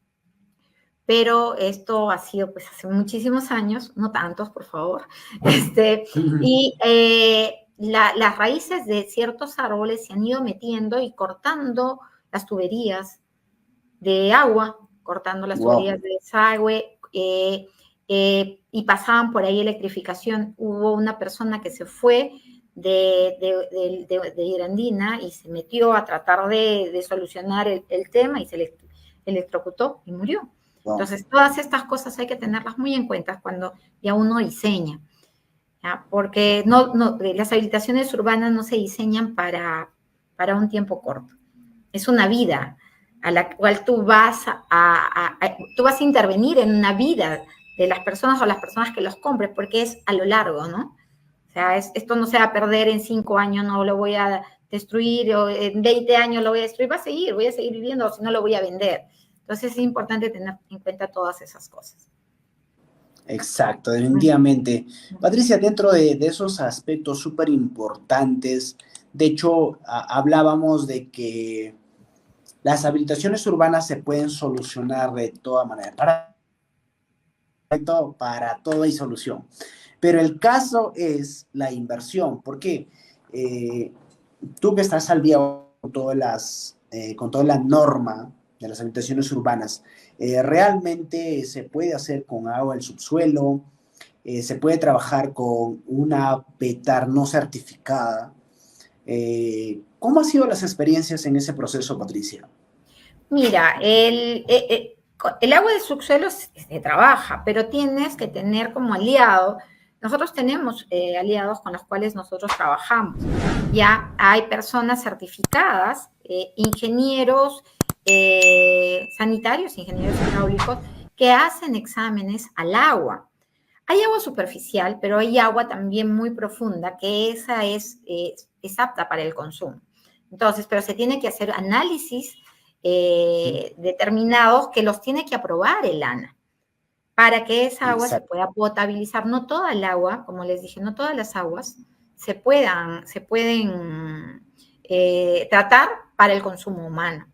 pero esto ha sido pues hace muchísimos años, no tantos, por favor, y las raíces de ciertos árboles se han ido metiendo y cortando las tuberías de agua, cortando las Wow. tuberías de desagüe, y pasaban por ahí electrificación. Hubo una persona que se fue de Irandina y se metió a tratar de solucionar el tema y se electrocutó y murió. Wow. Entonces, todas estas cosas hay que tenerlas muy en cuenta cuando ya uno diseña, ¿ya? Porque las habilitaciones urbanas no se diseñan para un tiempo corto. Es una vida a la cual tú vas a intervenir en una vida de las personas o las personas que los compren, porque es a lo largo, ¿no? O sea, esto no se va a perder en 5 años, no lo voy a destruir, o en 20 años lo voy a destruir, voy a seguir viviendo, o si no lo voy a vender. Entonces es importante tener en cuenta todas esas cosas. Exacto, definitivamente. Patricia, dentro de esos aspectos súper importantes, de hecho, hablábamos de que las habilitaciones urbanas se pueden solucionar de toda manera. Para todo hay solución. Pero el caso es la inversión, porque tú que estás al día con toda la norma de las habitaciones urbanas, realmente se puede hacer con agua el subsuelo, se puede trabajar con una PETAR no certificada. ¿Cómo han sido las experiencias en ese proceso, Patricia? Mira, el agua de subsuelo se trabaja, pero tienes que tener como aliado. Nosotros tenemos aliados con los cuales nosotros trabajamos. Ya hay personas certificadas, ingenieros sanitarios, ingenieros hidráulicos, que hacen exámenes al agua. Hay agua superficial, pero hay agua también muy profunda, que esa es apta para el consumo. Entonces, pero se tiene que hacer análisis determinados que los tiene que aprobar el ANA para que esa agua se Exacto. pueda potabilizar. No toda el agua, como les dije, no todas las aguas se pueden tratar para el consumo humano,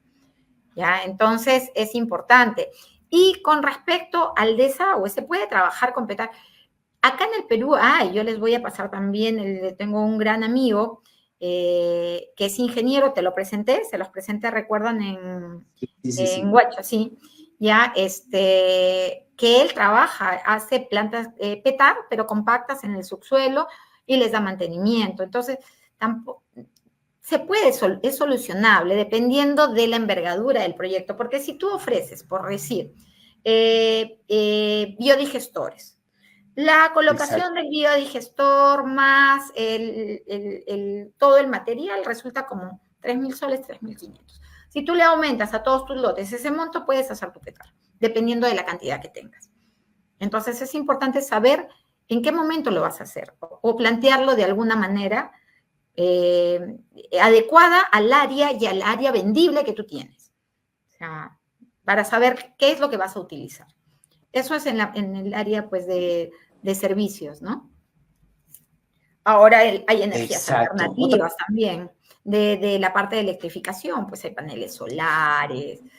¿ya? Entonces, es importante. Y con respecto al desagüe, se puede trabajar con petar. Acá en el Perú, yo les voy a pasar también, tengo un gran amigo que es ingeniero, te lo presenté, se los presenté, recuerdan, en Sí. Huacho, sí, ya, que él trabaja, hace plantas petar, pero compactas en el subsuelo y les da mantenimiento. Entonces, tampoco, es solucionable dependiendo de la envergadura del proyecto, porque si tú ofreces, por decir, biodigestores, la colocación Exacto. del biodigestor más todo el material resulta como 3.000 soles, 3.500. Si tú le aumentas a todos tus lotes ese monto, puedes hacer tu petar, dependiendo de la cantidad que tengas. Entonces es importante saber en qué momento lo vas a hacer o plantearlo de alguna manera adecuada al área y al área vendible que tú tienes. O sea, para saber qué es lo que vas a utilizar. Eso es en el área, pues, de servicios, ¿no? Ahora hay energías Exacto. Otra, alternativas también, de la parte de electrificación, pues hay paneles solares, ya,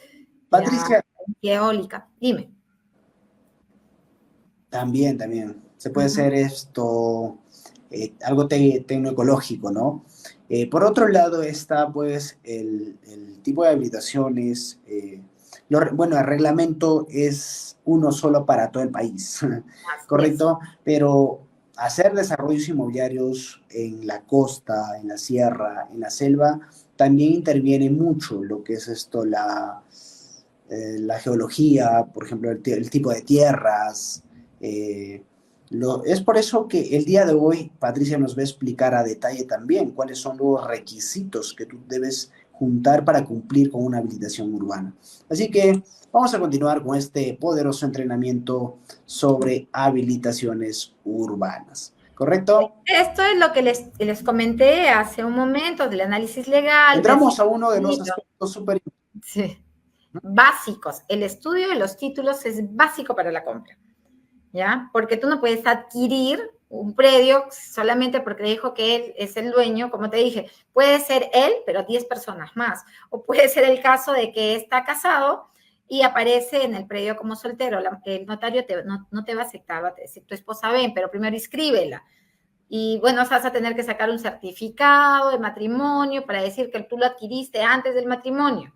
Patricia, eólica. Dime. también. Se puede Uh-huh. hacer esto, algo tecnoecológico, ¿no? Por otro lado está, pues, el tipo de habilitaciones. Bueno, el reglamento es uno solo para todo el país, Así es. ¿correcto? Pero hacer desarrollos inmobiliarios en la costa, en la sierra, en la selva, también interviene mucho lo que es esto, la geología, por ejemplo, el tipo de tierras. Es por eso que el día de hoy Patricia nos va a explicar a detalle también cuáles son los requisitos que tú debes juntar para cumplir con una habilitación urbana. Así que vamos a continuar con este poderoso entrenamiento sobre habilitaciones urbanas. ¿Correcto? Esto es lo que les comenté hace un momento del análisis legal, ver si Entramos a uno de los aspectos súper sí, básicos. El estudio de los títulos es básico para la compra, ¿ya? Porque tú no puedes adquirir un predio solamente porque dijo que él es el dueño, como te dije, puede ser él, pero 10 personas más, o puede ser el caso de que está casado y aparece en el predio como soltero, el notario no te va a aceptar, va a decir, tu esposa ven, pero primero inscríbela. Y bueno, vas a tener que sacar un certificado de matrimonio para decir que tú lo adquiriste antes del matrimonio,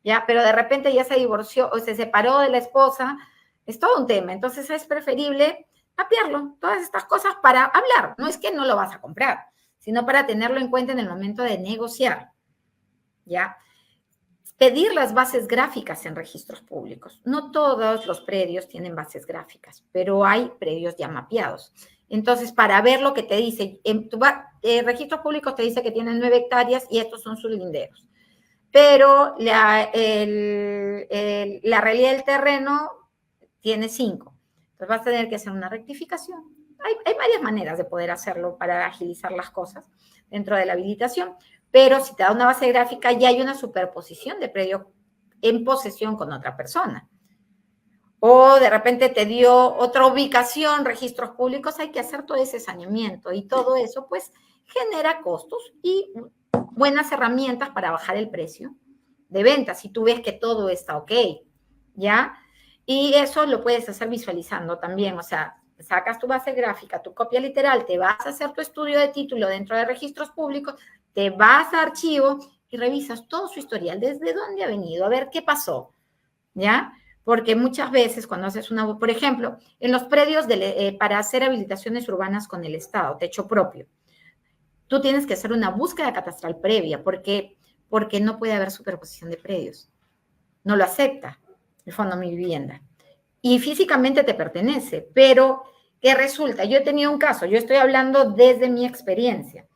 ¿ya? Pero de repente ya se divorció o se separó de la esposa, es todo un tema. Entonces es preferible apiarlo, todas estas cosas para hablar. No es que no lo vas a comprar, sino para tenerlo en cuenta en el momento de negociar, ¿ya? Pedir las bases gráficas en registros públicos. No todos los predios tienen bases gráficas, pero hay predios ya mapeados. Entonces, para ver lo que te dice, registros públicos te dice que tienen 9 hectáreas y estos son sus linderos. Pero la realidad del terreno tiene 5. Entonces vas a tener que hacer una rectificación. Hay varias maneras de poder hacerlo para agilizar las cosas dentro de la habilitación, pero si te da una base gráfica ya hay una superposición de predio en posesión con otra persona. O de repente te dio otra ubicación, registros públicos, hay que hacer todo ese saneamiento y todo eso pues genera costos y buenas herramientas para bajar el precio de venta, si tú ves que todo está ok, ¿ya? Y eso lo puedes hacer visualizando también, o sea, sacas tu base gráfica, tu copia literal, te vas a hacer tu estudio de título dentro de registros públicos, te vas a archivo y revisas todo su historial, desde dónde ha venido, a ver qué pasó, ¿ya? Porque muchas veces cuando haces una, por ejemplo, en los predios para hacer habilitaciones urbanas con el Estado, techo propio, tú tienes que hacer una búsqueda catastral previa, porque no puede haber superposición de predios. No lo acepta el Fondo Mi Vivienda. Y físicamente te pertenece, pero ¿qué resulta? Yo he tenido un caso, yo estoy hablando desde mi experiencia.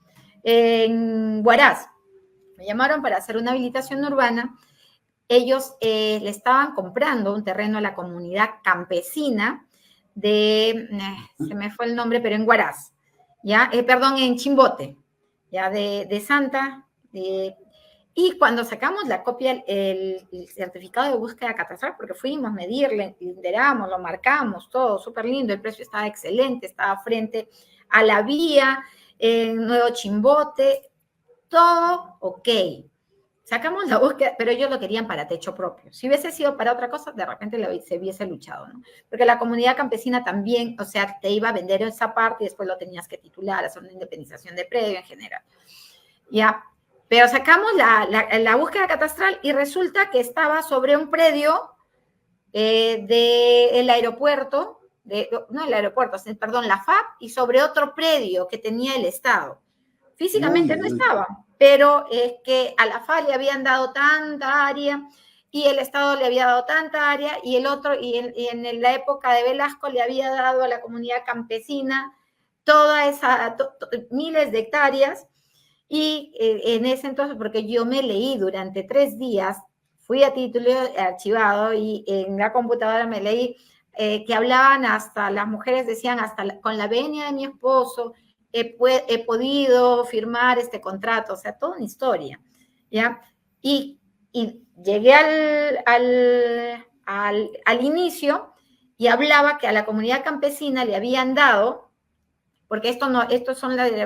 En Huaraz, me llamaron para hacer una habilitación urbana. Ellos le estaban comprando un terreno a la comunidad campesina se me fue el nombre, pero en Huaraz, ¿ya? Perdón, en Chimbote, ya de Santa, y cuando sacamos la copia, el certificado de búsqueda catastral, porque fuimos a medirle, linderamos, lo marcamos, todo súper lindo, el precio estaba excelente, estaba frente a la vía, Nuevo Chimbote, todo ok. Sacamos la búsqueda, pero ellos lo querían para techo propio. Si hubiese sido para otra cosa, de repente se hubiese luchado, ¿no? Porque la comunidad campesina también, o sea, te iba a vender esa parte y después lo tenías que titular, hacer una independización de predio en general. Ya, pero sacamos la búsqueda catastral y resulta que estaba sobre un predio del aeropuerto, no el aeropuerto, perdón, la FAP, y sobre otro predio que tenía el Estado. Físicamente no estaba, pero es que a la FAP le habían dado tanta área y el Estado le había dado tanta área y el otro, y en la época de Velasco le había dado a la comunidad campesina toda esa, miles de hectáreas. Y en ese entonces, porque yo me leí durante 3 días, fui a título archivado y en la computadora me leí que hablaban hasta, las mujeres decían, hasta con la venia de mi esposo he podido firmar este contrato, o sea, toda una historia, ¿ya? Y llegué al inicio y hablaba que a la comunidad campesina le habían dado, porque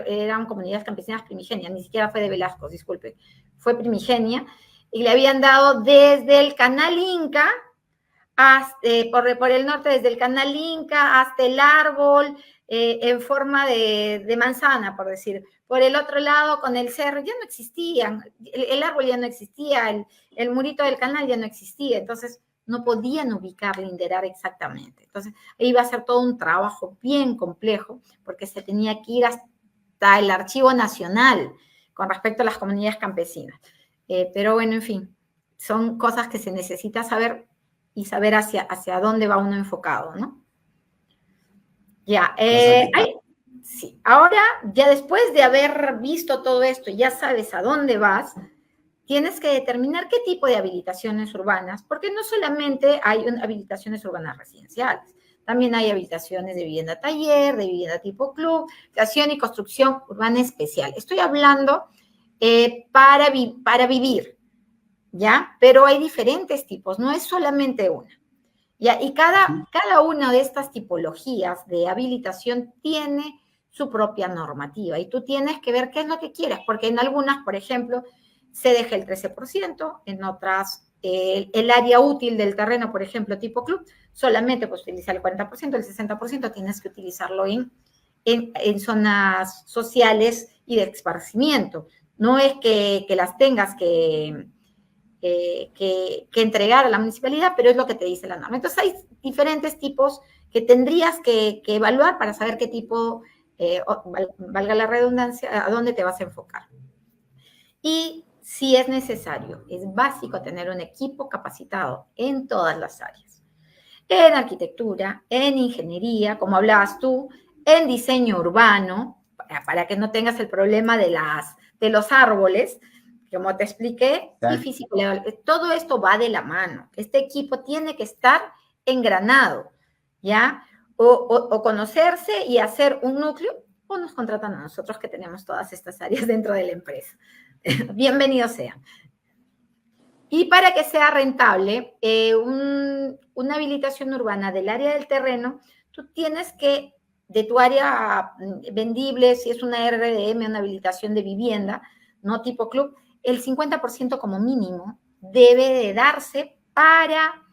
eran comunidades campesinas primigenias, ni siquiera fue de Velasco, disculpe, fue primigenia, y le habían dado desde el canal Inca, por el norte, desde el canal Inca hasta el árbol, en forma de manzana, por decir. Por el otro lado, con el cerro, ya no existían, el árbol ya no existía, el murito del canal ya no existía, entonces no podían ubicar, linderar exactamente. Entonces, iba a ser todo un trabajo bien complejo, porque se tenía que ir hasta el Archivo Nacional con respecto a las comunidades campesinas. Pero bueno, en fin, son cosas que se necesita saber y saber hacia dónde va uno enfocado, ¿no? Ya, sí. Ahora, ya después de haber visto todo esto, ya sabes a dónde vas, tienes que determinar qué tipo de habilitaciones urbanas, porque no solamente hay habilitaciones urbanas residenciales, también hay habilitaciones de vivienda taller, de vivienda tipo club, creación y construcción urbana especial. Estoy hablando para vivir, ¿ya? Pero hay diferentes tipos, no es solamente una. ¿Ya? Y cada una de estas tipologías de habilitación tiene su propia normativa y tú tienes que ver qué es lo que quieres, porque en algunas, por ejemplo, se deja el 13%, en otras el área útil del terreno, por ejemplo, tipo club, solamente puedes utilizar el 40%, el 60% tienes que utilizarlo en zonas sociales y de esparcimiento. No es que las tengas que entregar a la municipalidad, pero es lo que te dice la norma. Entonces hay diferentes tipos que tendrías que evaluar para saber qué tipo, valga la redundancia, a dónde te vas a enfocar. Y si es necesario, es básico tener un equipo capacitado en todas las áreas. En arquitectura, en ingeniería, como hablabas tú, en diseño urbano, para que no tengas el problema de los árboles, como te expliqué, y físico, todo esto va de la mano. Este equipo tiene que estar engranado, ¿ya? O conocerse y hacer un núcleo, o nos contratan a nosotros que tenemos todas estas áreas dentro de la empresa. Bienvenidos sean. Y para que sea rentable, una habilitación urbana del área del terreno, tú tienes que, de tu área vendible, si es una RDM, una habilitación de vivienda, no tipo club, el 50% como mínimo debe de darse para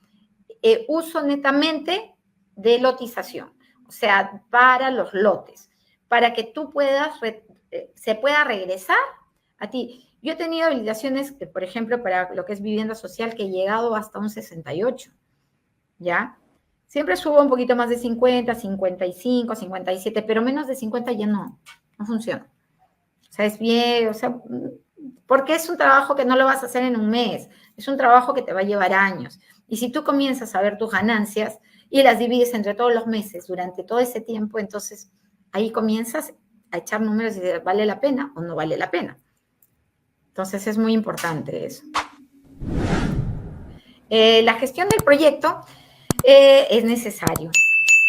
uso netamente de lotización, o sea, para los lotes, para que tú puedas, se pueda regresar a ti. Yo he tenido habilitaciones, por ejemplo, para lo que es vivienda social, que he llegado hasta un 68, ¿ya? Siempre subo un poquito más de 50, 55, 57, pero menos de 50 ya no funciona. O sea, es bien, o sea, porque es un trabajo que no lo vas a hacer en un mes, es un trabajo que te va a llevar años. Y si tú comienzas a ver tus ganancias y las divides entre todos los meses durante todo ese tiempo, entonces ahí comienzas a echar números y decir, ¿vale la pena o no vale la pena? Entonces es muy importante eso. La gestión del proyecto es necesario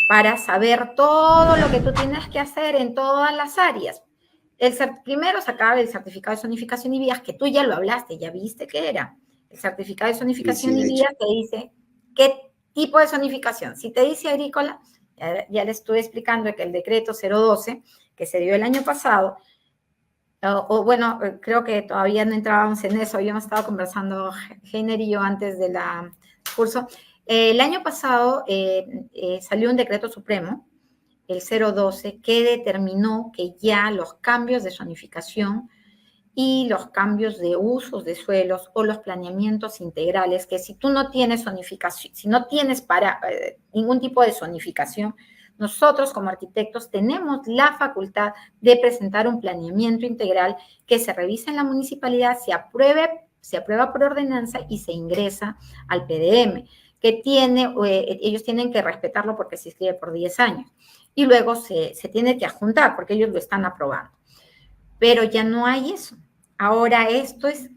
para saber todo lo que tú tienes que hacer en todas las áreas. Primero sacar el certificado de zonificación y vías, que tú ya lo hablaste, ya viste qué era. El certificado de zonificación y vías te dice qué tipo de zonificación. Si te dice agrícola, ya le estuve explicando que el decreto 012, que se dio el año pasado, bueno, creo que todavía no entrábamos en eso, habíamos estado conversando Heiner y yo antes del curso. El año pasado salió un decreto supremo, el 012, que determinó que ya los cambios de zonificación y los cambios de usos de suelos o los planeamientos integrales, que si tú no tienes zonificación, si no tienes ningún tipo de zonificación, nosotros como arquitectos tenemos la facultad de presentar un planeamiento integral que se revisa en la municipalidad, se aprueba por ordenanza y se ingresa al PDM, que ellos tienen que respetarlo porque se inscribe por 10 años. Y luego se tiene que adjuntar porque ellos lo están aprobando. Pero ya no hay eso. Ahora esto es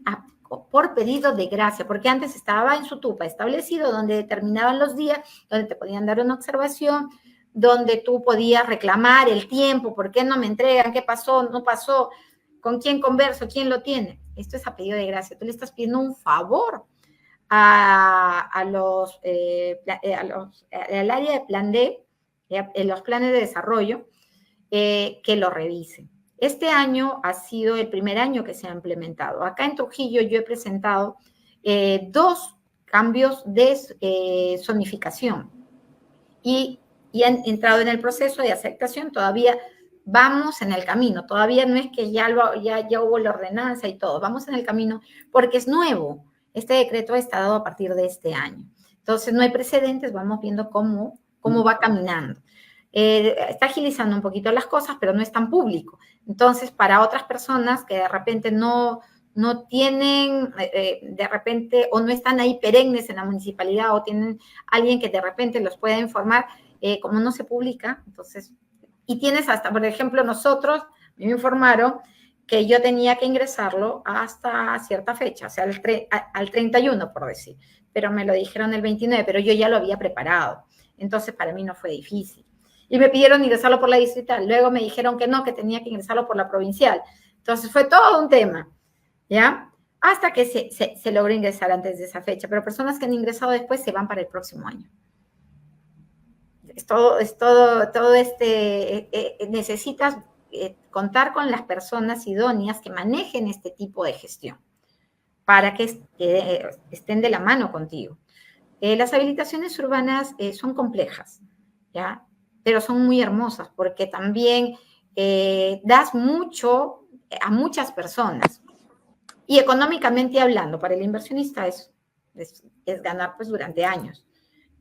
por pedido de gracia, porque antes estaba en su tupa establecido donde determinaban los días, donde te podían dar una observación, donde tú podías reclamar el tiempo, ¿por qué no me entregan? ¿Qué pasó? ¿No pasó? ¿Con quién converso? ¿Quién lo tiene? Esto es a pedido de gracia. Tú le estás pidiendo un favor al área de plan D, en los planes de desarrollo, que lo revisen. Este año ha sido el primer año que se ha implementado. Acá en Trujillo yo he presentado 2 cambios de zonificación y han entrado en el proceso de aceptación. Todavía vamos en el camino, todavía no es que ya hubo la ordenanza y todo, vamos en el camino porque es nuevo. Este decreto está dado a partir de este año. Entonces no hay precedentes, vamos viendo cómo va caminando. Está agilizando un poquito las cosas, pero no es tan público. Entonces, para otras personas que de repente no tienen, de repente, o no están ahí perennes en la municipalidad, o tienen alguien que de repente los pueda informar, como no se publica, entonces, y tienes hasta, por ejemplo, nosotros, me informaron que yo tenía que ingresarlo hasta cierta fecha, o sea, al 31, por decir, pero me lo dijeron el 29, pero yo ya lo había preparado, entonces para mí no fue difícil. Y me pidieron ingresarlo por la distrital. Luego me dijeron que no, que tenía que ingresarlo por la provincial. Entonces fue todo un tema, ¿ya? Hasta que se logró ingresar antes de esa fecha. Pero personas que han ingresado después se van para el próximo año. Necesitas contar con las personas idóneas que manejen este tipo de gestión. para que estén de la mano contigo. Las habilitaciones urbanas son complejas, ¿ya? Pero son muy hermosas porque también das mucho a muchas personas. Y económicamente hablando, para el inversionista es ganar pues durante años.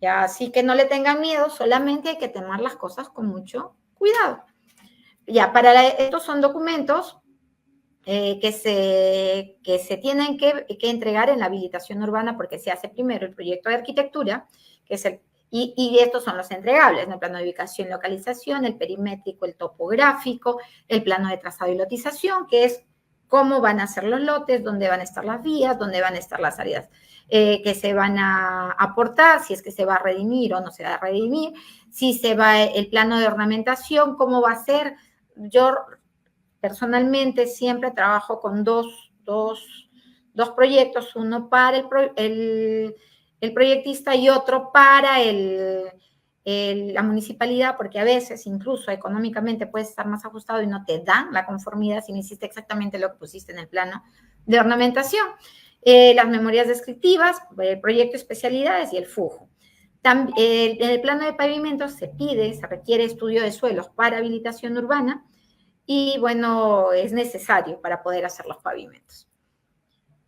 Ya, así que no le tengan miedo, solamente hay que tomar las cosas con mucho cuidado. Ya, estos son documentos que se tienen que entregar en la habilitación urbana porque se hace primero el proyecto de arquitectura, que es y estos son los entregables, ¿no? El plano de ubicación y localización, el perimétrico, el topográfico, el plano de trazado y lotización, que es cómo van a ser los lotes, dónde van a estar las vías, dónde van a estar las áreas que se van a aportar, si es que se va a redimir o no se va a redimir, si se va el plano de ornamentación, cómo va a ser. Yo personalmente siempre trabajo con dos proyectos, uno para el proyectista y otro para la municipalidad, porque a veces incluso económicamente puedes estar más ajustado y no te dan la conformidad si no hiciste exactamente lo que pusiste en el plano de ornamentación. Las memorias descriptivas, el proyecto de especialidades y el FUJO. En el plano de pavimentos se requiere estudio de suelos para habilitación urbana y, bueno, es necesario para poder hacer los pavimentos.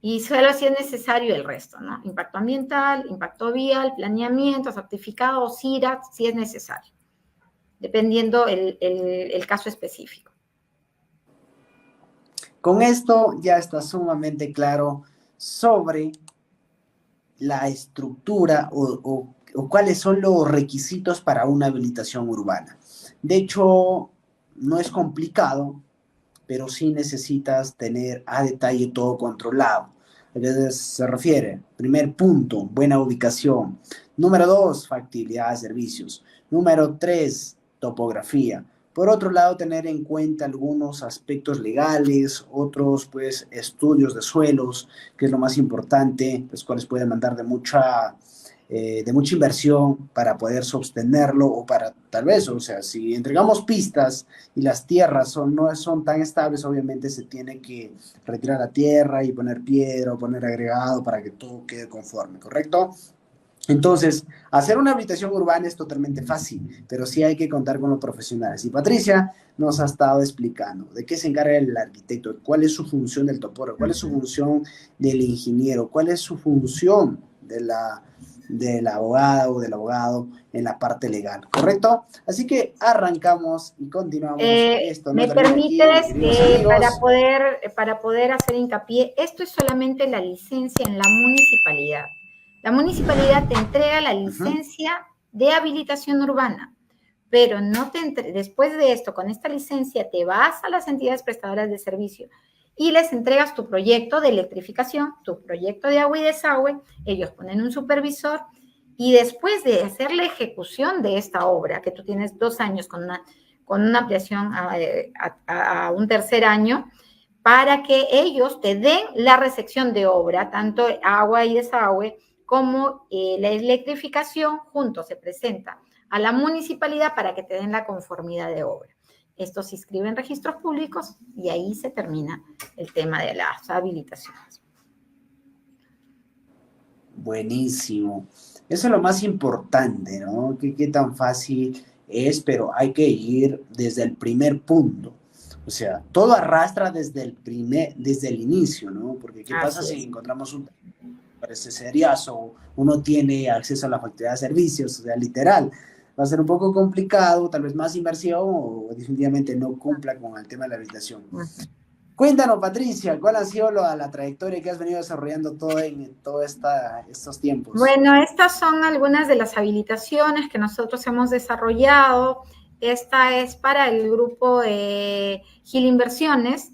Y solo si es necesario el resto, ¿no? Impacto ambiental, impacto vial, planeamiento, certificado, CIRAT, si es necesario, dependiendo el caso específico. Con esto ya está sumamente claro sobre la estructura o cuáles son los requisitos para una habilitación urbana. De hecho, no es complicado, pero sí necesitas tener a detalle todo controlado. A veces se refiere, primer punto, buena ubicación. Número 2, factibilidad de servicios. Número 3, topografía. Por otro lado, tener en cuenta algunos aspectos legales, otros pues estudios de suelos, que es lo más importante, los cuales pueden mandar de mucha inversión para poder sostenerlo o para tal vez, o sea, si entregamos pistas y las tierras no son tan estables, obviamente se tiene que retirar la tierra y poner piedra o poner agregado para que todo quede conforme, ¿correcto? Entonces, hacer una habilitación urbana es totalmente fácil, pero sí hay que contar con los profesionales. Y Patricia nos ha estado explicando de qué se encarga el arquitecto, cuál es su función del topógrafo, cuál es su función del ingeniero, cuál es su función del abogado o del abogado en la parte legal, ¿correcto? Así que arrancamos y continuamos. Esto ¿Me permites, para poder hacer hincapié, esto es solamente la licencia en la municipalidad? La municipalidad te entrega la licencia de habilitación urbana, pero no después de esto, con esta licencia, te vas a las entidades prestadoras de servicio y les entregas tu proyecto de electrificación, tu proyecto de agua y desagüe, ellos ponen un supervisor y después de hacer la ejecución de esta obra, que tú tienes 2 años con una ampliación a un tercer año, para que ellos te den la recepción de obra, tanto agua y desagüe como la electrificación, juntos se presenta a la municipalidad para que te den la conformidad de obra. Esto se inscribe en registros públicos y ahí se termina el tema de las habilitaciones. Buenísimo. Eso es lo más importante, ¿no? ¿Qué tan fácil es? Pero hay que ir desde el primer punto. O sea, todo arrastra desde el inicio, ¿no? Porque ¿qué pasa si encontramos parece seriazo, uno tiene acceso a la facilidad de servicios, o sea, literal, va a ser un poco complicado, tal vez más inversión o definitivamente no cumpla con el tema de la habilitación. Cuéntanos, Patricia, ¿cuál ha sido la trayectoria que has venido desarrollando en todos estos tiempos? Bueno, estas son algunas de las habilitaciones que nosotros hemos desarrollado. Esta es para el grupo Gil Inversiones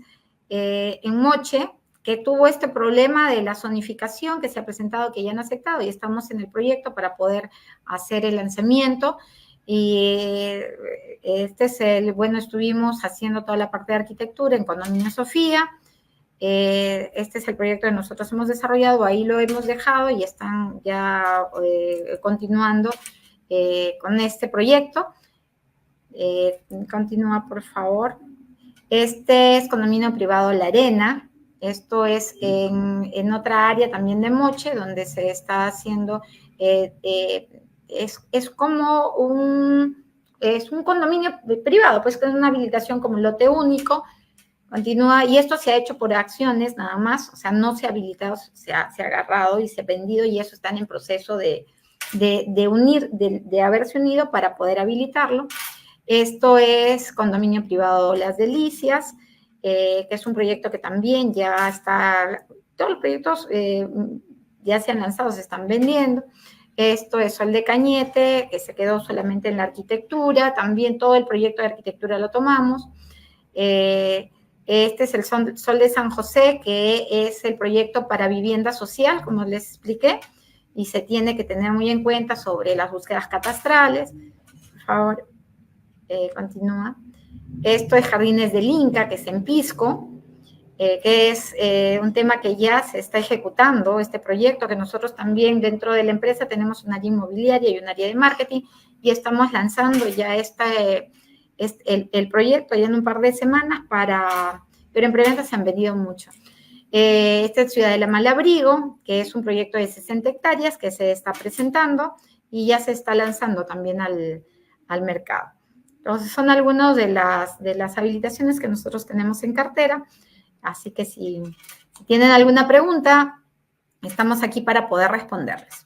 en Moche, que tuvo este problema de la zonificación que se ha presentado, que ya han aceptado, y estamos en el proyecto para poder hacer el lanzamiento. Y estuvimos haciendo toda la parte de arquitectura en Condominio Sofía. Este es el proyecto que nosotros hemos desarrollado, ahí lo hemos dejado y están ya continuando con este proyecto. Continúa, por favor. Este es Condominio Privado La Arena, Esto es en otra área también de Moche, donde se está haciendo, es como es un condominio privado, pues que es una habilitación como lote único, continúa, y esto se ha hecho por acciones nada más, o sea, no se ha habilitado, se ha agarrado y se ha vendido, y eso están en proceso de haberse unido para poder habilitarlo. Esto es condominio privado Las Delicias, que es un proyecto que también ya está, todos los proyectos ya se han lanzado, se están vendiendo. Esto es Sol de Cañete, que se quedó solamente en la arquitectura, también todo el proyecto de arquitectura lo tomamos. Este es el Sol de San José, que es el proyecto para vivienda social, como les expliqué, y se tiene que tener muy en cuenta sobre las búsquedas catastrales. Por favor, continúa. Esto es Jardines del Inca, que es en Pisco, que es un tema que ya se está ejecutando, este proyecto, que nosotros también dentro de la empresa tenemos un área inmobiliaria y un área de marketing, y estamos lanzando ya el proyecto ya en un par de semanas, pero en preventa se han vendido mucho. Esta es Ciudadela Malabrigo, que es un proyecto de 60 hectáreas que se está presentando y ya se está lanzando también al mercado. Entonces, son algunas de las habilitaciones que nosotros tenemos en cartera. Así que si tienen alguna pregunta, estamos aquí para poder responderles.